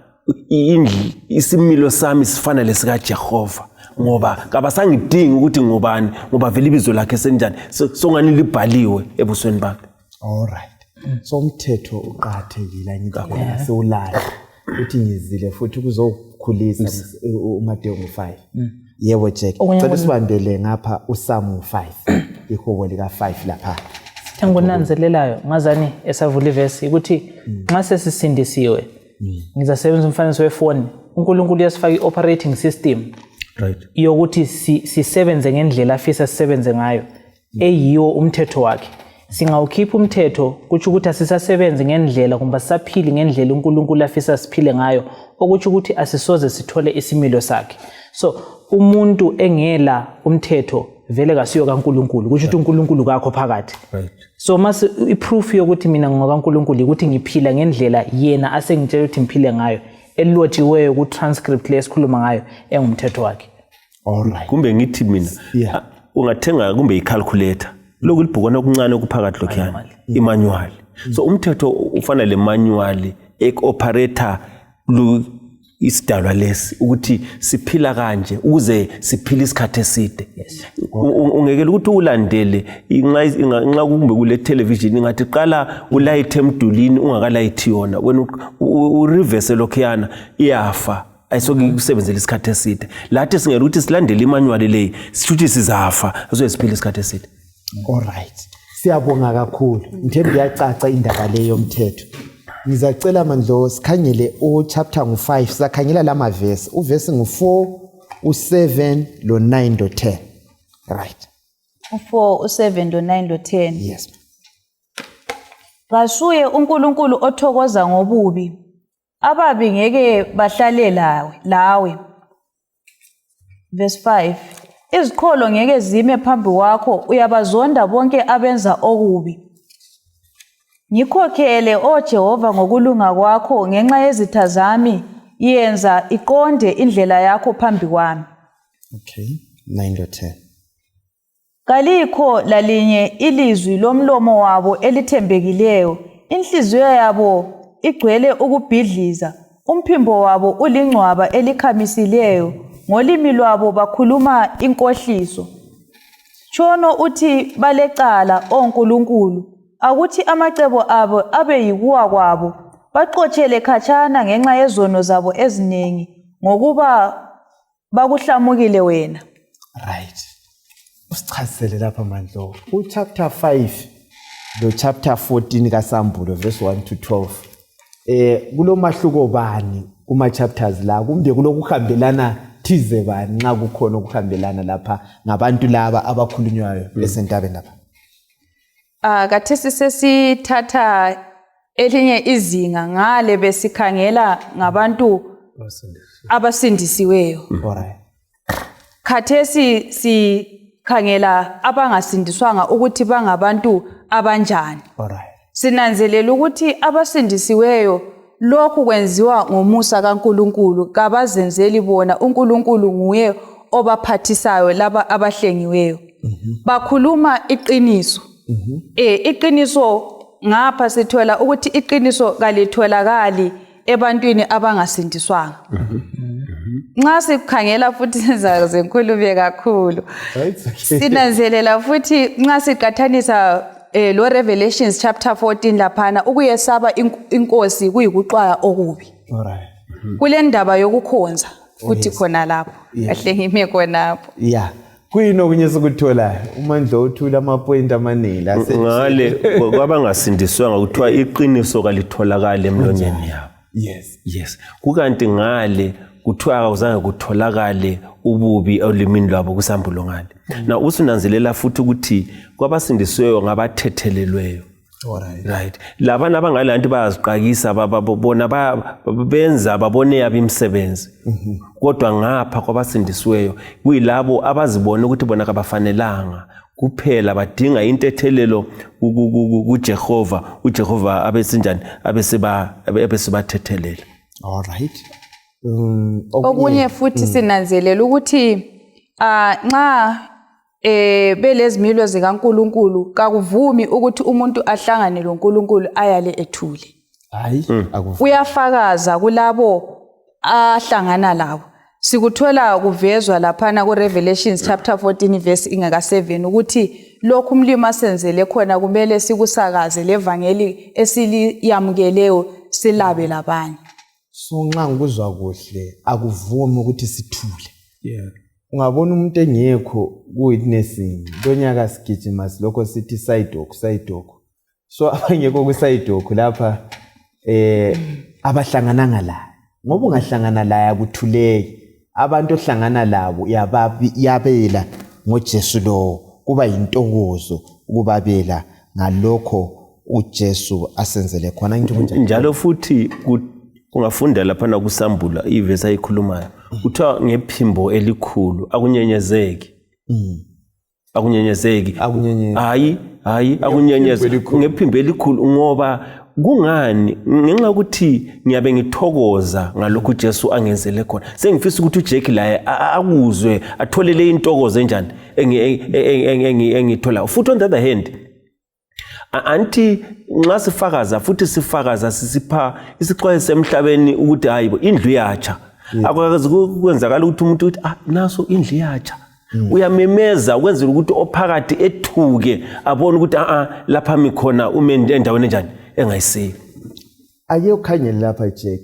isimilo sami sifana lesika Jehova ngoba kabasangidingi ukuthi ngobani ngoba vele ibizo lakhe senjani songani libhaliwe ebusweni bakhe. Alright. So umthetho uqhakathekile ngikho sewulala uthi ngizile futhi kuzokhulisa uMateyu 5. Yebo Jack. Cela sibambele ngapha uSamu 5. Ihubo lika 5 lapha. Engunanzelelayo ngazani esavula ivesi ukuthi nxa sesisindisiwe ngizasebenza umfaniso wefoni uNkulunkulu uyasifaka ioperating system. Right. Yokuthi sisebenze ngendlela afisa sisebenze ngayo eyiwo umthetho wakhe. Singawukhipha umthetho kuthi ukuthi asisasebenze ngendlela kumbe saphili ngendlela uNkulunkulu afisa siphile ngayo ukuthi ukuthi asisoze sithole isimilo sakhe. So umuntu engela umthetho vele kasiyo kaNkulunkulu kusho ukuthi uNkulunkulu kakho phakathi. Right. So mase iproof yokuthi mina ngokaNkulunkulu ukuthi ngiphila ngendlela yena asengitshela ukuthi ngiphile ngayo elotshiweyo ku transcript lesikhuluma ngayo engumthetho wakhe. Alright. Kumbe ngithi mina ungathenga kumbe icalculator lokhu libhukwana okuncane okuphakathi lokhuyana imanual. So umthetho ufana le manual ek operator isidalwa lesi ukuthi siphila kanje ukuze siphile isikhathi eside. Ungekela ukuthi ulandele inxa kumbe kule television ngathi qala ulayithe emdulini ungakalayithi yona wena ureverse lokhuyana iyafa ayisoke kusebenzela isikhathi eside. Lathi singela ukuthi silandele imanual le sithuthi sizafa asoke siphile isikhathi eside. Alright. Siyabonga kakhulu. Ngithemba iyacaca indaba le yomthetho. Ngizacela Mandlo sikhangele chapter 5 sizakhangela lama verse. Uverse ngu4, u7 lo9 lo10. Right. U4, u7 lo9 lo10. Yes. Kasuye uNkulunkulu othokoza ngobubi. Ababi ngeke bahlale lawe. Verse 5. Izikholo ngeke zime phambi kwakho uyabazonda bonke abenza okubi. Ngikhokhele o Jehova ngokulunga kwakho ngenxa yezitha zami yenza iqonde indlela yakho phambi kwami. Okay. 9 lo10. Kalikho lalinye ilizwi lomlomo wabo elithembekileyo. Inhliziyo yabo igcwele ukubhidliza. Umphimbo wabo ulingcwaba elikhamisileyo. Ngolimi lwabo bakhuluma inkohliso. Chono uthi balecala oNkulunkulu. Akuthi amacebo abo abe yikuwa kwabo. Baxotshele khatshana ngenxa yezono zabo eziningi ngokuba bakuhlamukile wena. Right. Usichazisele lapha Mandlo. Chapter 5 lo chapter 14 kaSambulo verse 1 to 12. Kulomahluko bani kuma chapters la kumbe kulokuhambelana thize bani nxa kukhona ukuhambelana lapha ngabantu laba abakhulunywayo esentabeni lapha. Kathesi sesithatha elinye izinga ngale besikhangela ngabantu abasindisiweyo. Alright. Kathesi sikhangela abangasindiswanga ukuthi bangabantu abanjani. Alright. Sinanzelela ukuthi abasindisiweyo lokhu kwenziwa ngomusa kaNkulunkulu kabazenzeli bona. uNkulunkulu nguye obaphathisayo laba abahlengiweyo. Bakhuluma iqiniso. Iqiniso ngapha sithola ukuthi iqiniso kalitholakali ebantwini abangasindiswanga. Nxa sikhangela futhi sizaze ngikhulume kakhulu. Sinanzelela futhi nxa siqathanisa lo Revelations chapter 14 laphana ukuyesaba inkosi kuyikuxwaya okubi. Alright. Kule ndaba yokukhonza futhi khona lapho. Kahle ngime khonapho. Yeah. Kuyini okunye sikuthola uMandlo uthula amapoint amaningi la ngale kwabangasindiswanga kuthiwa iqiniso kalitholakala emlonyeni yabo. Yes. Kukanti ngale kuthiwa akuzange kutholakale ububi olimini lwabo kuSambulo ngale. Na usunanzelela futhi ukuthi kwabasindisweyo ngabathethelelweyo. Right. Labana abangalanti bayaziqakisa bona benza babone yabi imisebenzi. Kodwa ngapha kwabasindisweyo kuyilabo abazibona ukuthi bona kabafanelanga kuphela badinga intethelelo kuJehova. uJehova abesinjani abesibathethelela. Alright. Okunye futhi sinanzelela ukuthi nxa belezimilo zikaNkulunkulu kakuvumi ukuthi umuntu ahlangane loNkulunkulu ayale ethule. Hayi akuvumi. Uyafakaza kulabo ahlangana labo. Sikuthola kuvezwa laphana ku Revelations chapter 14 verse ingaka 7 ukuthi lokhu umlimi asenzele khona kumele sikusakaze levangeli esiliyamukeleyo silabe labanye. So nxa ngikuzwa kuhle akuvumi ukuthi sithule. Ungabona umuntu engekho ku-witnessing lonyaka sigijima silokho sithi sayidok. So abangekho ku-sayidok lapha abahlangananga la ngoba ungahlangana la yakuthuleki. Abantu ohlangana labo yabela ngoJesu lo kuba yintokozo ukubabela ngalokho uJesu asenzele khona into kunjani. Njalo futhi kungafunda lapha na kuSambulo ivesi ayikhulumayo uthiwa ngephimbo elikhulu akunyenyezeki. Akunyenyezeki. Hayi akunyenyezeki ngephimbo elikhulu ngoba kungani ngenxa ukuthi ngiyabe ngithokoza ngalokho uJesu angenzele khona. Sengifisa ukuthi uJack la akuzwe atholele intokozo enjani engithola. Futhi on the other hand anti nxa sifakaza futhi sifakaza sisipha isixwayiso emhlabeni ukuthi hayibo indlu yatsha akwazi kwenzakala ukuthi umuntu uthi naso indlu yatsha uyamemeza ukwenzela ukuthi ophakathi ethuke abone ukuthi lapha mikhona ume endaweni enjani engayisiki. Ake ukhangele lapha Jack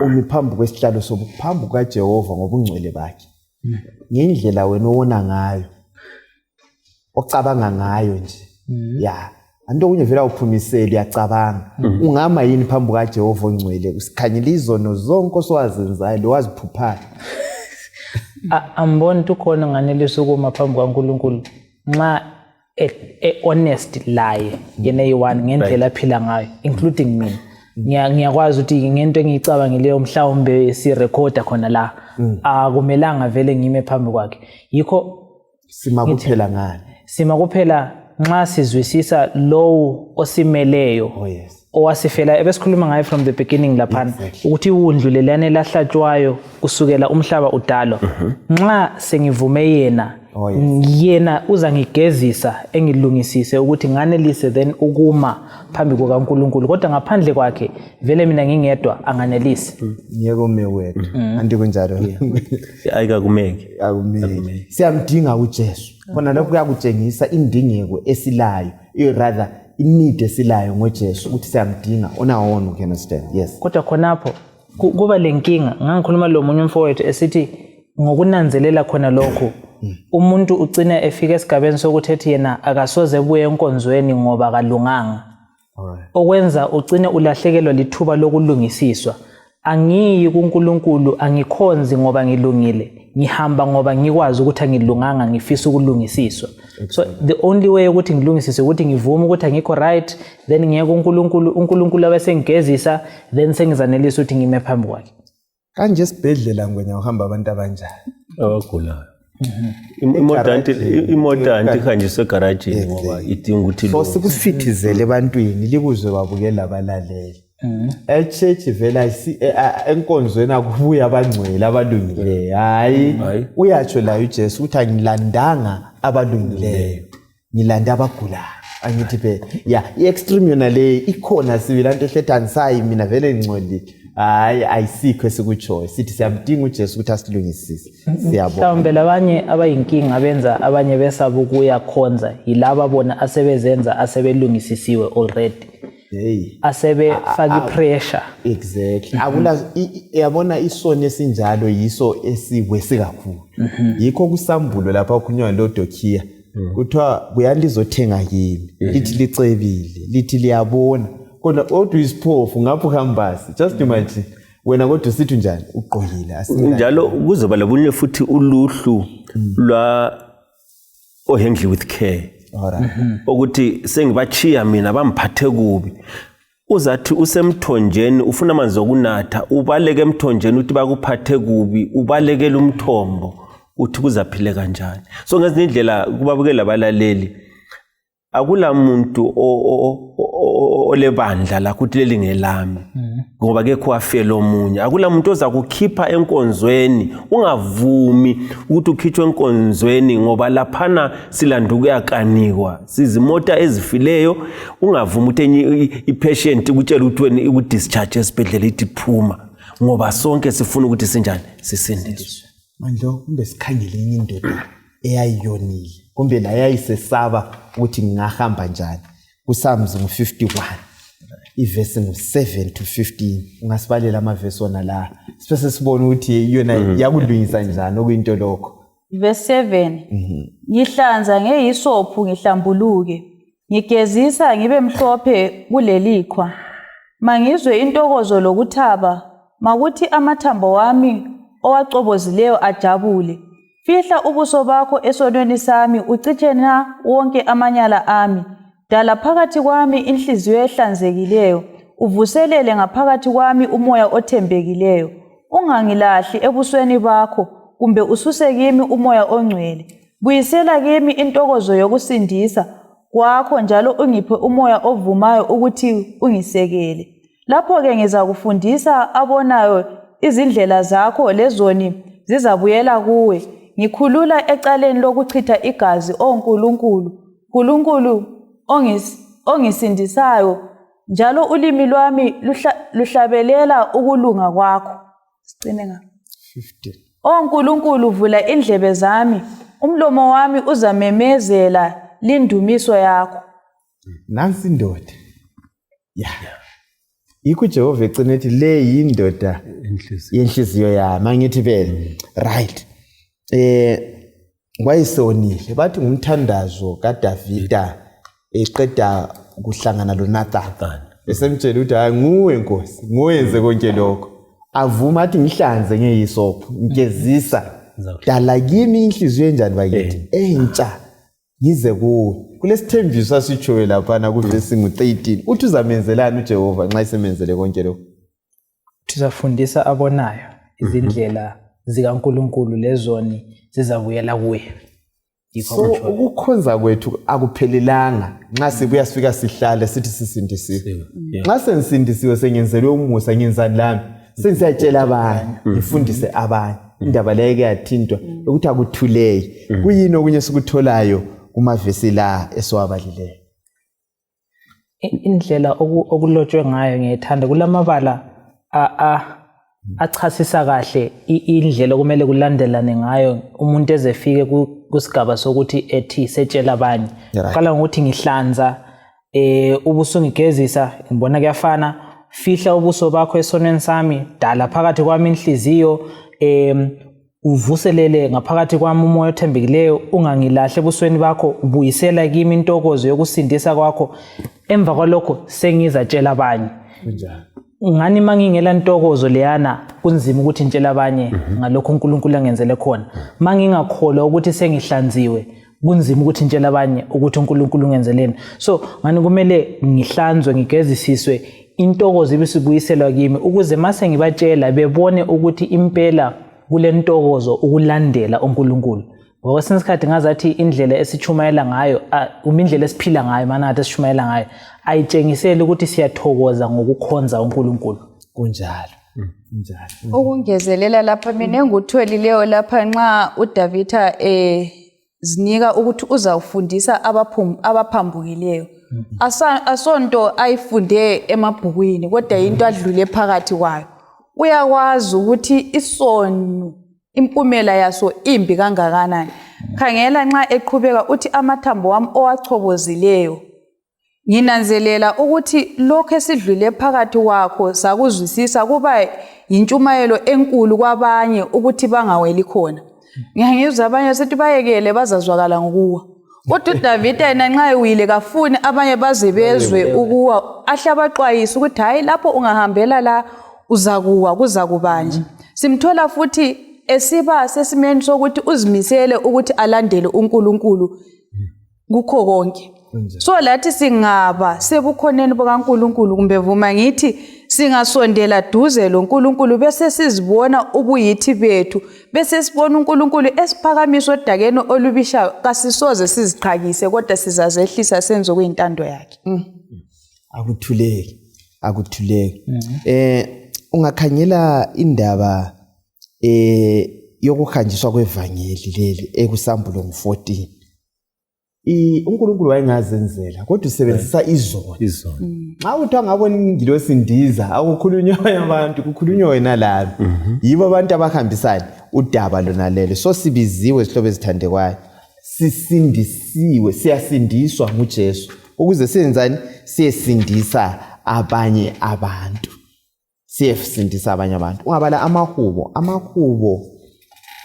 umi phambi kwesihlalo sobuphambi kaJehova ngobungcwele bakhe. Ngendlela wena owona ngayo ocabanga ngayo nje ya anto kunye vela uphumisela uyacabanga ungama yini phambi kaJehova ongcwele usikhanyela izono zonke oswazenzayo lo waziphuphayo. Amboni tukhona nganelisa ukuma phambi kwaNkulunkulu nxa honest laye yena eyi-one ngendlela aphila ngayo including mina. Ngiyakwazi ukuthi ngento engiyicabangileyo mhlawumbe sirekhoda khona la akumelanga vele ngime phambi kwakhe. Yikho sima kuphela ngani? Sima kuphela nxa sizwisisa lowo osimeleyo. Oh yes. Owasifela ebesikhuluma ngayo from the beginning laphana ukuthi undlulelane lahlatshwayo kusukela umhlaba udalwa. Nxa sengivume yena uzangigezisa engilungisise ukuthi nganelise then ukuma phambi kukaNkulunkulu kodwa ngaphandle kwakhe vele mina ngingedwa anganelisi. Yebo mewethu anti kunjalo Ayikakumeki. Siyamdinga uJesu khona lokho kuyakutshengisa indingeko esilayo rather inide esilayo ngoJesu ukuthi siyamdinga onawona can understand. Yes. Kodwa khonapho kuba lenkinga ngangikhuluma lo munye umfowethu esithi ngokunanzelela khona lokho umuntu ugcina efika esigabeni sokuthi ethi yena akasoze buye enkonzweni ngoba kalunganga. Okwenza ugcine ulahlekelwa lithuba lokulungisiswa. Angiyi kuNkulunkulu angikhonzi ngoba ngilungile ngihamba ngoba ngikwazi ukuthi angilunganga ngifisa ukulungisiswa. So the only way ukuthi ngilungisise ukuthi ngivume ukuthi angikho right then ngiye kuNkulunkulu uNkulunkulu abesengigezisa then sengizanelisa ukuthi ngime phambi kwakhe. Kanje sibhedlela ngwenya uhamba abantu abanjani abagulayo. Imodanti khanjiswe egaragini ngoba idinga ukuthi so sikusifithizele ebantwini likuzwe babukela abalaleli. Church vela enkonzweni akubuya abangcwele abalungileyo. Hayi uyatsho la uJesu ukuthi angilandanga abalungileyo ngilanda abagulayo. Angithi phela i-extreme yona le ikhona sibila into ehlethani sayi mina vele ngcwele. Hayi ayisikho esikutshoyo sithi siyamdinga uJesu ukuthi asilungisise. Siyabona mhlawumbe labanye abayinkinga abenza abanye besaba ukuya khonza yilaba bona asebezenza asebelungisisiwe already. Asebefaka ipressure. Exactly. Akula yabona isono esinjalo yiso esiwese kakhulu. Yikho kusambulo lapha okunywa lo Dokia kuthiwa kuyalizothenga yini lithi licebile lithi liyabona kodwa odwa isiphofu ngapho hambasi. Just imagine wena kodwa sithi njani uqoyile njalo kuzoba labunye futhi uluhlu lwa handle with care. Ukuthi sengibachiya mina bamphathe kubi uzathi usemthonjeni ufuna amanzi okunatha ubaleke emthonjeni uthi bakuphathe kubi ubalekele umthombo uthi kuzaphile kanjani. So ngezinye indlela kubabukela abalaleli akula muntu olebandla la ukuthi leli ngelami ngoba kekho afela omunye. Akula muntu oza kukhipha enkonzweni ungavumi ukuthi ukhitshwe enkonzweni ngoba laphana silanda ukuyakanikwa sizimota ezifileyo. Ungavumi ukuthi ipatient ukutshela ukuthi wena iku-discharge esibhedlela ithi phuma ngoba sonke sifuna ukuthi sinjani sisindiswe. Manje kumbe sikhangele enye indoda eyayiyonile kumbe la yayisesaba ukuthi ngingahamba njani kuSalms 51 ivesi 7 to 15 ungasibalela amavesi wona la sipese sibone ukuthi yona yakulungisa njani okuyinto lokho. Verse 7 ngihlanza ngeyisophu ngihlambuluke ngigezisa ngibe mhlophe kulelikhwa mangizwe intokozo lokuthaba makuthi amathambo wami owacobozileyo ajabule. Fihla ubuso bakho esonweni sami uciche na wonke amanyala ami. Dala phakathi kwami inhliziyo ehlanzekileyo uvuselele ngaphakathi kwami umoya othembekileyo. Ungangilahli ebusweni bakho kumbe ususe kimi umoya ongcwele. Buyisela kimi intokozo yokusindisa kwakho njalo ungiphe umoya ovumayo ukuthi ungisekele. Lapho-ke ngizakufundisa abonayo izindlela zakho lezoni zizabuyela kuwe. Ngikhulula ecaleni lokuchitha igazi oNkulunkulu, Nkulunkulu ongisindisayo, njalo ulimi lwami luhlabelela ukulunga kwakho. Sicine ngapha. 15. oNkulunkulu vula indlebe zami, umlomo wami uzamemezela lindumiso yakho. Nansi indoda. Yikho Jehova ecina ethi le yindoda yenhliziyo yami. Mangithi vele right. Wayesonile bathi ngumthandazo kaDavida eqeda kuhlangana loNathan. Esemtshela ukuthi hayi nguwe Nkosi, nguwenze konke lokho. Avuma athi ngihlanze ngeyisopho, ngigezisa. Dala kimi inhliziyo enjani bakithi? Entsha. Ngize kuwe. Kulesithembiso asitshoyo lapha na kuvesi ngu13. Uthi uzamenzelana uJehova nxa isemenzele konke lokho? Sizafundisa abonayo izindlela zikaNkulunkulu lezoni zizabuyela kuye. So ukukhonza kwethu akuphelelanga nxa sibuya sifika sihlale sithi sisindisiwe. Nxa sensindisiwe sengenzelwe umusa ngenzani lami sensiyatshela abanye ngifundise abanye indaba leyo ke yathintwa ukuthi akuthuleki. Kuyini okunye sikutholayo kumavesi la esiwabalileyo? Indlela okulotshwe ngayo ngiyithanda kulamabala achasisa kahle indlela okumele kulandelane ngayo umuntu ezefike kusigaba sokuthi ethi setshela abanye. Qala ngokuthi ngihlanza ubuso ngigezisa ngibona kuyafana, fihla ubuso bakho esonweni sami, dala phakathi kwami inhliziyo uvuselele ngaphakathi kwami umoya othembekileyo, ungangilahle ebusweni bakho, ubuyisela kimi intokozo yokusindisa kwakho. Emva kwalokho sengizatshela abanye. Ngani mangingela intokozo leyana kunzima ukuthi ngitshela abanye ngalokho uNkulunkulu angenzele khona. Mangingakholwa ukuthi sengihlanziwe kunzima ukuthi ngitshela abanye ukuthi uNkulunkulu ungenzeleni. So ngani kumele ngihlanzwe ngigezisiswe intokozo ibisibuyiselwa kimi ukuze mase ngibatshela bebone ukuthi impela kule ntokozo ukulandela uNkulunkulu. Ngokwesinye isikhathi ngazathi indlela esichumayela ngayo indlela esiphila ngayo manathi esichumayela ngayo ayitshengisele ukuthi siyathokoza ngokukhonza uNkulunkulu. Kunjalo. Ukungezelela lapha mina enguthulileyo lapha nxa uDavida zinika ukuthi uzawufundisa abaphambukileyo. Asonto ayifunde emabhukwini kodwa into adlule phakathi kwayo. Uyakwazi ukuthi isono impumela yaso imbi kangakanani. Khangela nxa eqhubeka uthi amathambo wami owachobozileyo. Nginanzelela ukuthi lokho esidlule phakathi kwakho sakuzwisisa kuba yintshumayelo enkulu kwabanye ukuthi bangaweli khona. Ngiyangizwa abanye sethi bayekele bazazwakala ngokuwa. Kodwa uDavida yena nxa ewile kafuni abanye baze bezwe ukuwa, ahlabaxwayisa ukuthi hayi lapho ungahambela la uzakuwa kuzakubanje. Simthola futhi esiba sesimeni sokuthi uzimisele ukuthi alandele uNkulunkulu kukho konke. So lathi singaba sebukhoneni bukaNkulunkulu kumbe vuma ngithi singasondela duze loNkulunkulu bese sizibona ubuyithi bethu bese sibona uNkulunkulu esiphakamiso odakeni olubishayo kasisoze siziqhakise kodwa sizazehlisa senzo kuyintando yakhe. Akuthuleki. Ungakhangela indaba yokuhanjiswa kwevangeli leli ekusambulo ngo14. uNkulunkulu wayengazenzela kodwa usebenzisa izono. Nxa uthi angabona ingilosi indiza akukhulunywa abantu kukhulunywa wena lami. Yibo abantu abahambisana udaba lona lelo. So sibiziwe sihlobo ezithandekwayo. Sisindisiwe, siyasindiswa nguJesu. Ukuze senzani? Siyesindisa abanye abantu. Siyesindisa abanye abantu. Ungabala amahubo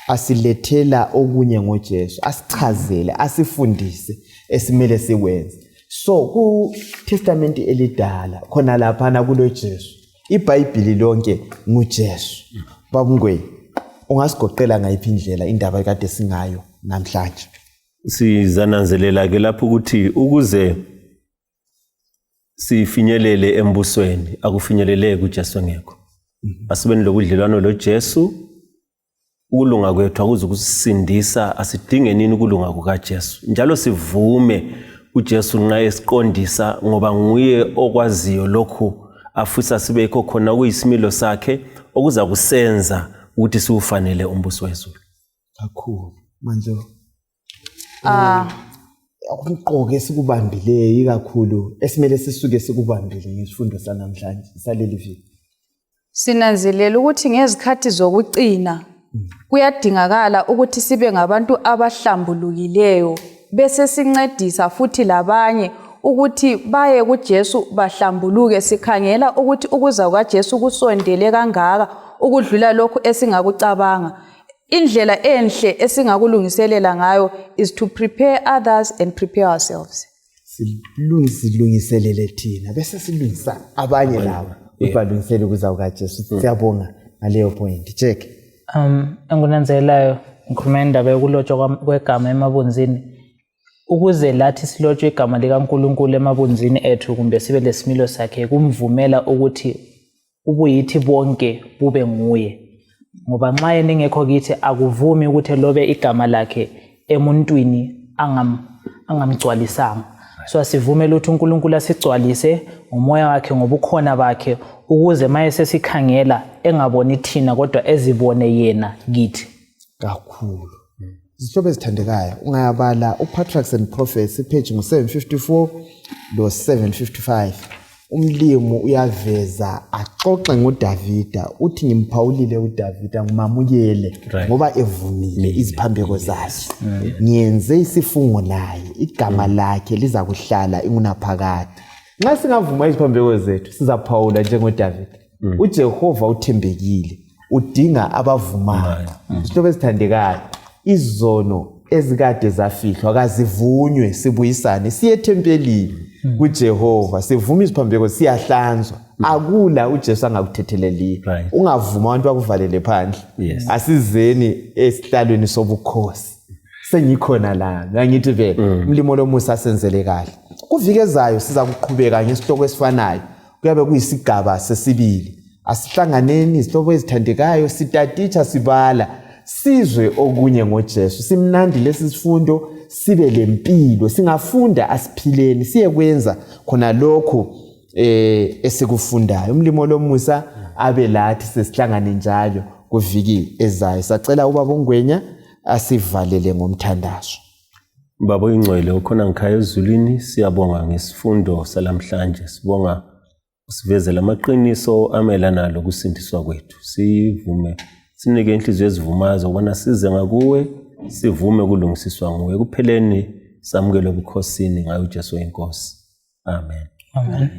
asilethela okunye ngoJesu, asichazele, asifundise esimele sikwenze. So ku Testament elidala khona lapha na kulo Jesu. iBhayibheli lonke nguJesu. Babungwe ungasigoqela ngayiphi indlela indaba ekade singayo namhlanje. Sizananzelela ke lapho ukuthi ukuze sifinyelele embusweni akufinyeleleke kuJesu ngekho. Asibeni lokudlelwano loJesu. Ukulunga kwethu akuze ukusindisa asidinge nini ukulunga kukaJesu. Njalo sivume uJesu nxa esiqondisa ngoba nguye okwaziyo lokhu afisa sibekho khona kuyisimilo sakhe okuza kusenza ukuthi siufanele umbuso wezulu. Kakhulu manje umqoke sikubambileyo ikakhulu esimele sisuke sikubambile ngesifundo sanamhlanje saleli viki. Sinanzelela ukuthi ngezikhathi zokucina kuyadingakala ukuthi sibe ngabantu abahlambulukileyo bese sincedisa futhi labanye ukuthi baye kuJesu bahlambuluke. Sikhangela ukuthi ukuza kwaJesu kusondele kangaka ukudlula lokhu esingakucabanga. Indlela enhle esingakulungiselela ngayo is to prepare others and prepare ourselves. Silungiselele thina bese silungisa abanye labo balungisele ukuza kwaJesu. Siyabonga ngaleyo point. Check. Engunanzelayo ngikhuluma indaba yokulotshwa kwegama emabunzini. Ukuze lathi silotshwe igama likaNkulunkulu emabunzini ethu kumbe sibe lesimilo sakhe kumvumela ukuthi ubuyithi bonke bube nguye. Ngoba nxa yena engekho kithi akuvumi ukuthi lobe igama lakhe emuntwini angamgcwalisanga. So asivumela ukuthi uNkulunkulu asigcwalise ngomoya wakhe ngobukhona bakhe ukuze maye sesikhangela engaboni thina kodwa ezibone yena kithi. Kakhulu. Izihlobo ezithandekayo ungayabala uPatriarchs and Prophets page ngo754 lo 755. Umlimo uyaveza axoxe ngoDavida uthi ngimphawulile uDavida ngimamukele ngoba evumile iziphambeko zazo. Ngiyenze isifungo naye igama lakhe liza kuhlala ingunaphakade. Nxa singavuma iziphambeko zethu sizaphawula njengoDavida. uJehova uthembekile udinga abavumayo. Izihlobo ezithandekayo izono ezikade zafihlwa akazivunywe sibuyisane siye tempelini kuJehova sivuma iziphambeko siyahlanzwa. Akula uJesu angakuthetheleli. Ungavuma abantu bakuvalele phandle. Asizeni esihlalweni sobukhosi. Sengikhona la ngithi vele umlimo lomusa senzele kahle. Kuvikezayo siza kuqhubeka ngesihloko esifanayo kuyabe kuyisigaba sesibili. Asihlanganeni izihlobo ezithandekayo sitatitsha sibala sizwe okunye ngoJesu. Simnandi lesi sifundo sibe lempilo singafunda asiphileni siye kwenza khona lokho esikufundayo. Umlimo lomusa abe lathi sesihlangane njalo kuviki ezayo. Sacela ubaba uNgwenya asivalele ngomthandazo. Baba oyingcwele ukhona ngikhaya ezulwini siyabonga ngesifundo salamhlanje. Sibonga usivezela amaqiniso amelana lokusindiswa kwethu. Sivume sinike inhliziyo ezivumayo ukubona size ngakuwe sivume kulungisiswa nguwe kupheleni samukele ubukhosini ngayo uJesu inkosi. Amen. Amen.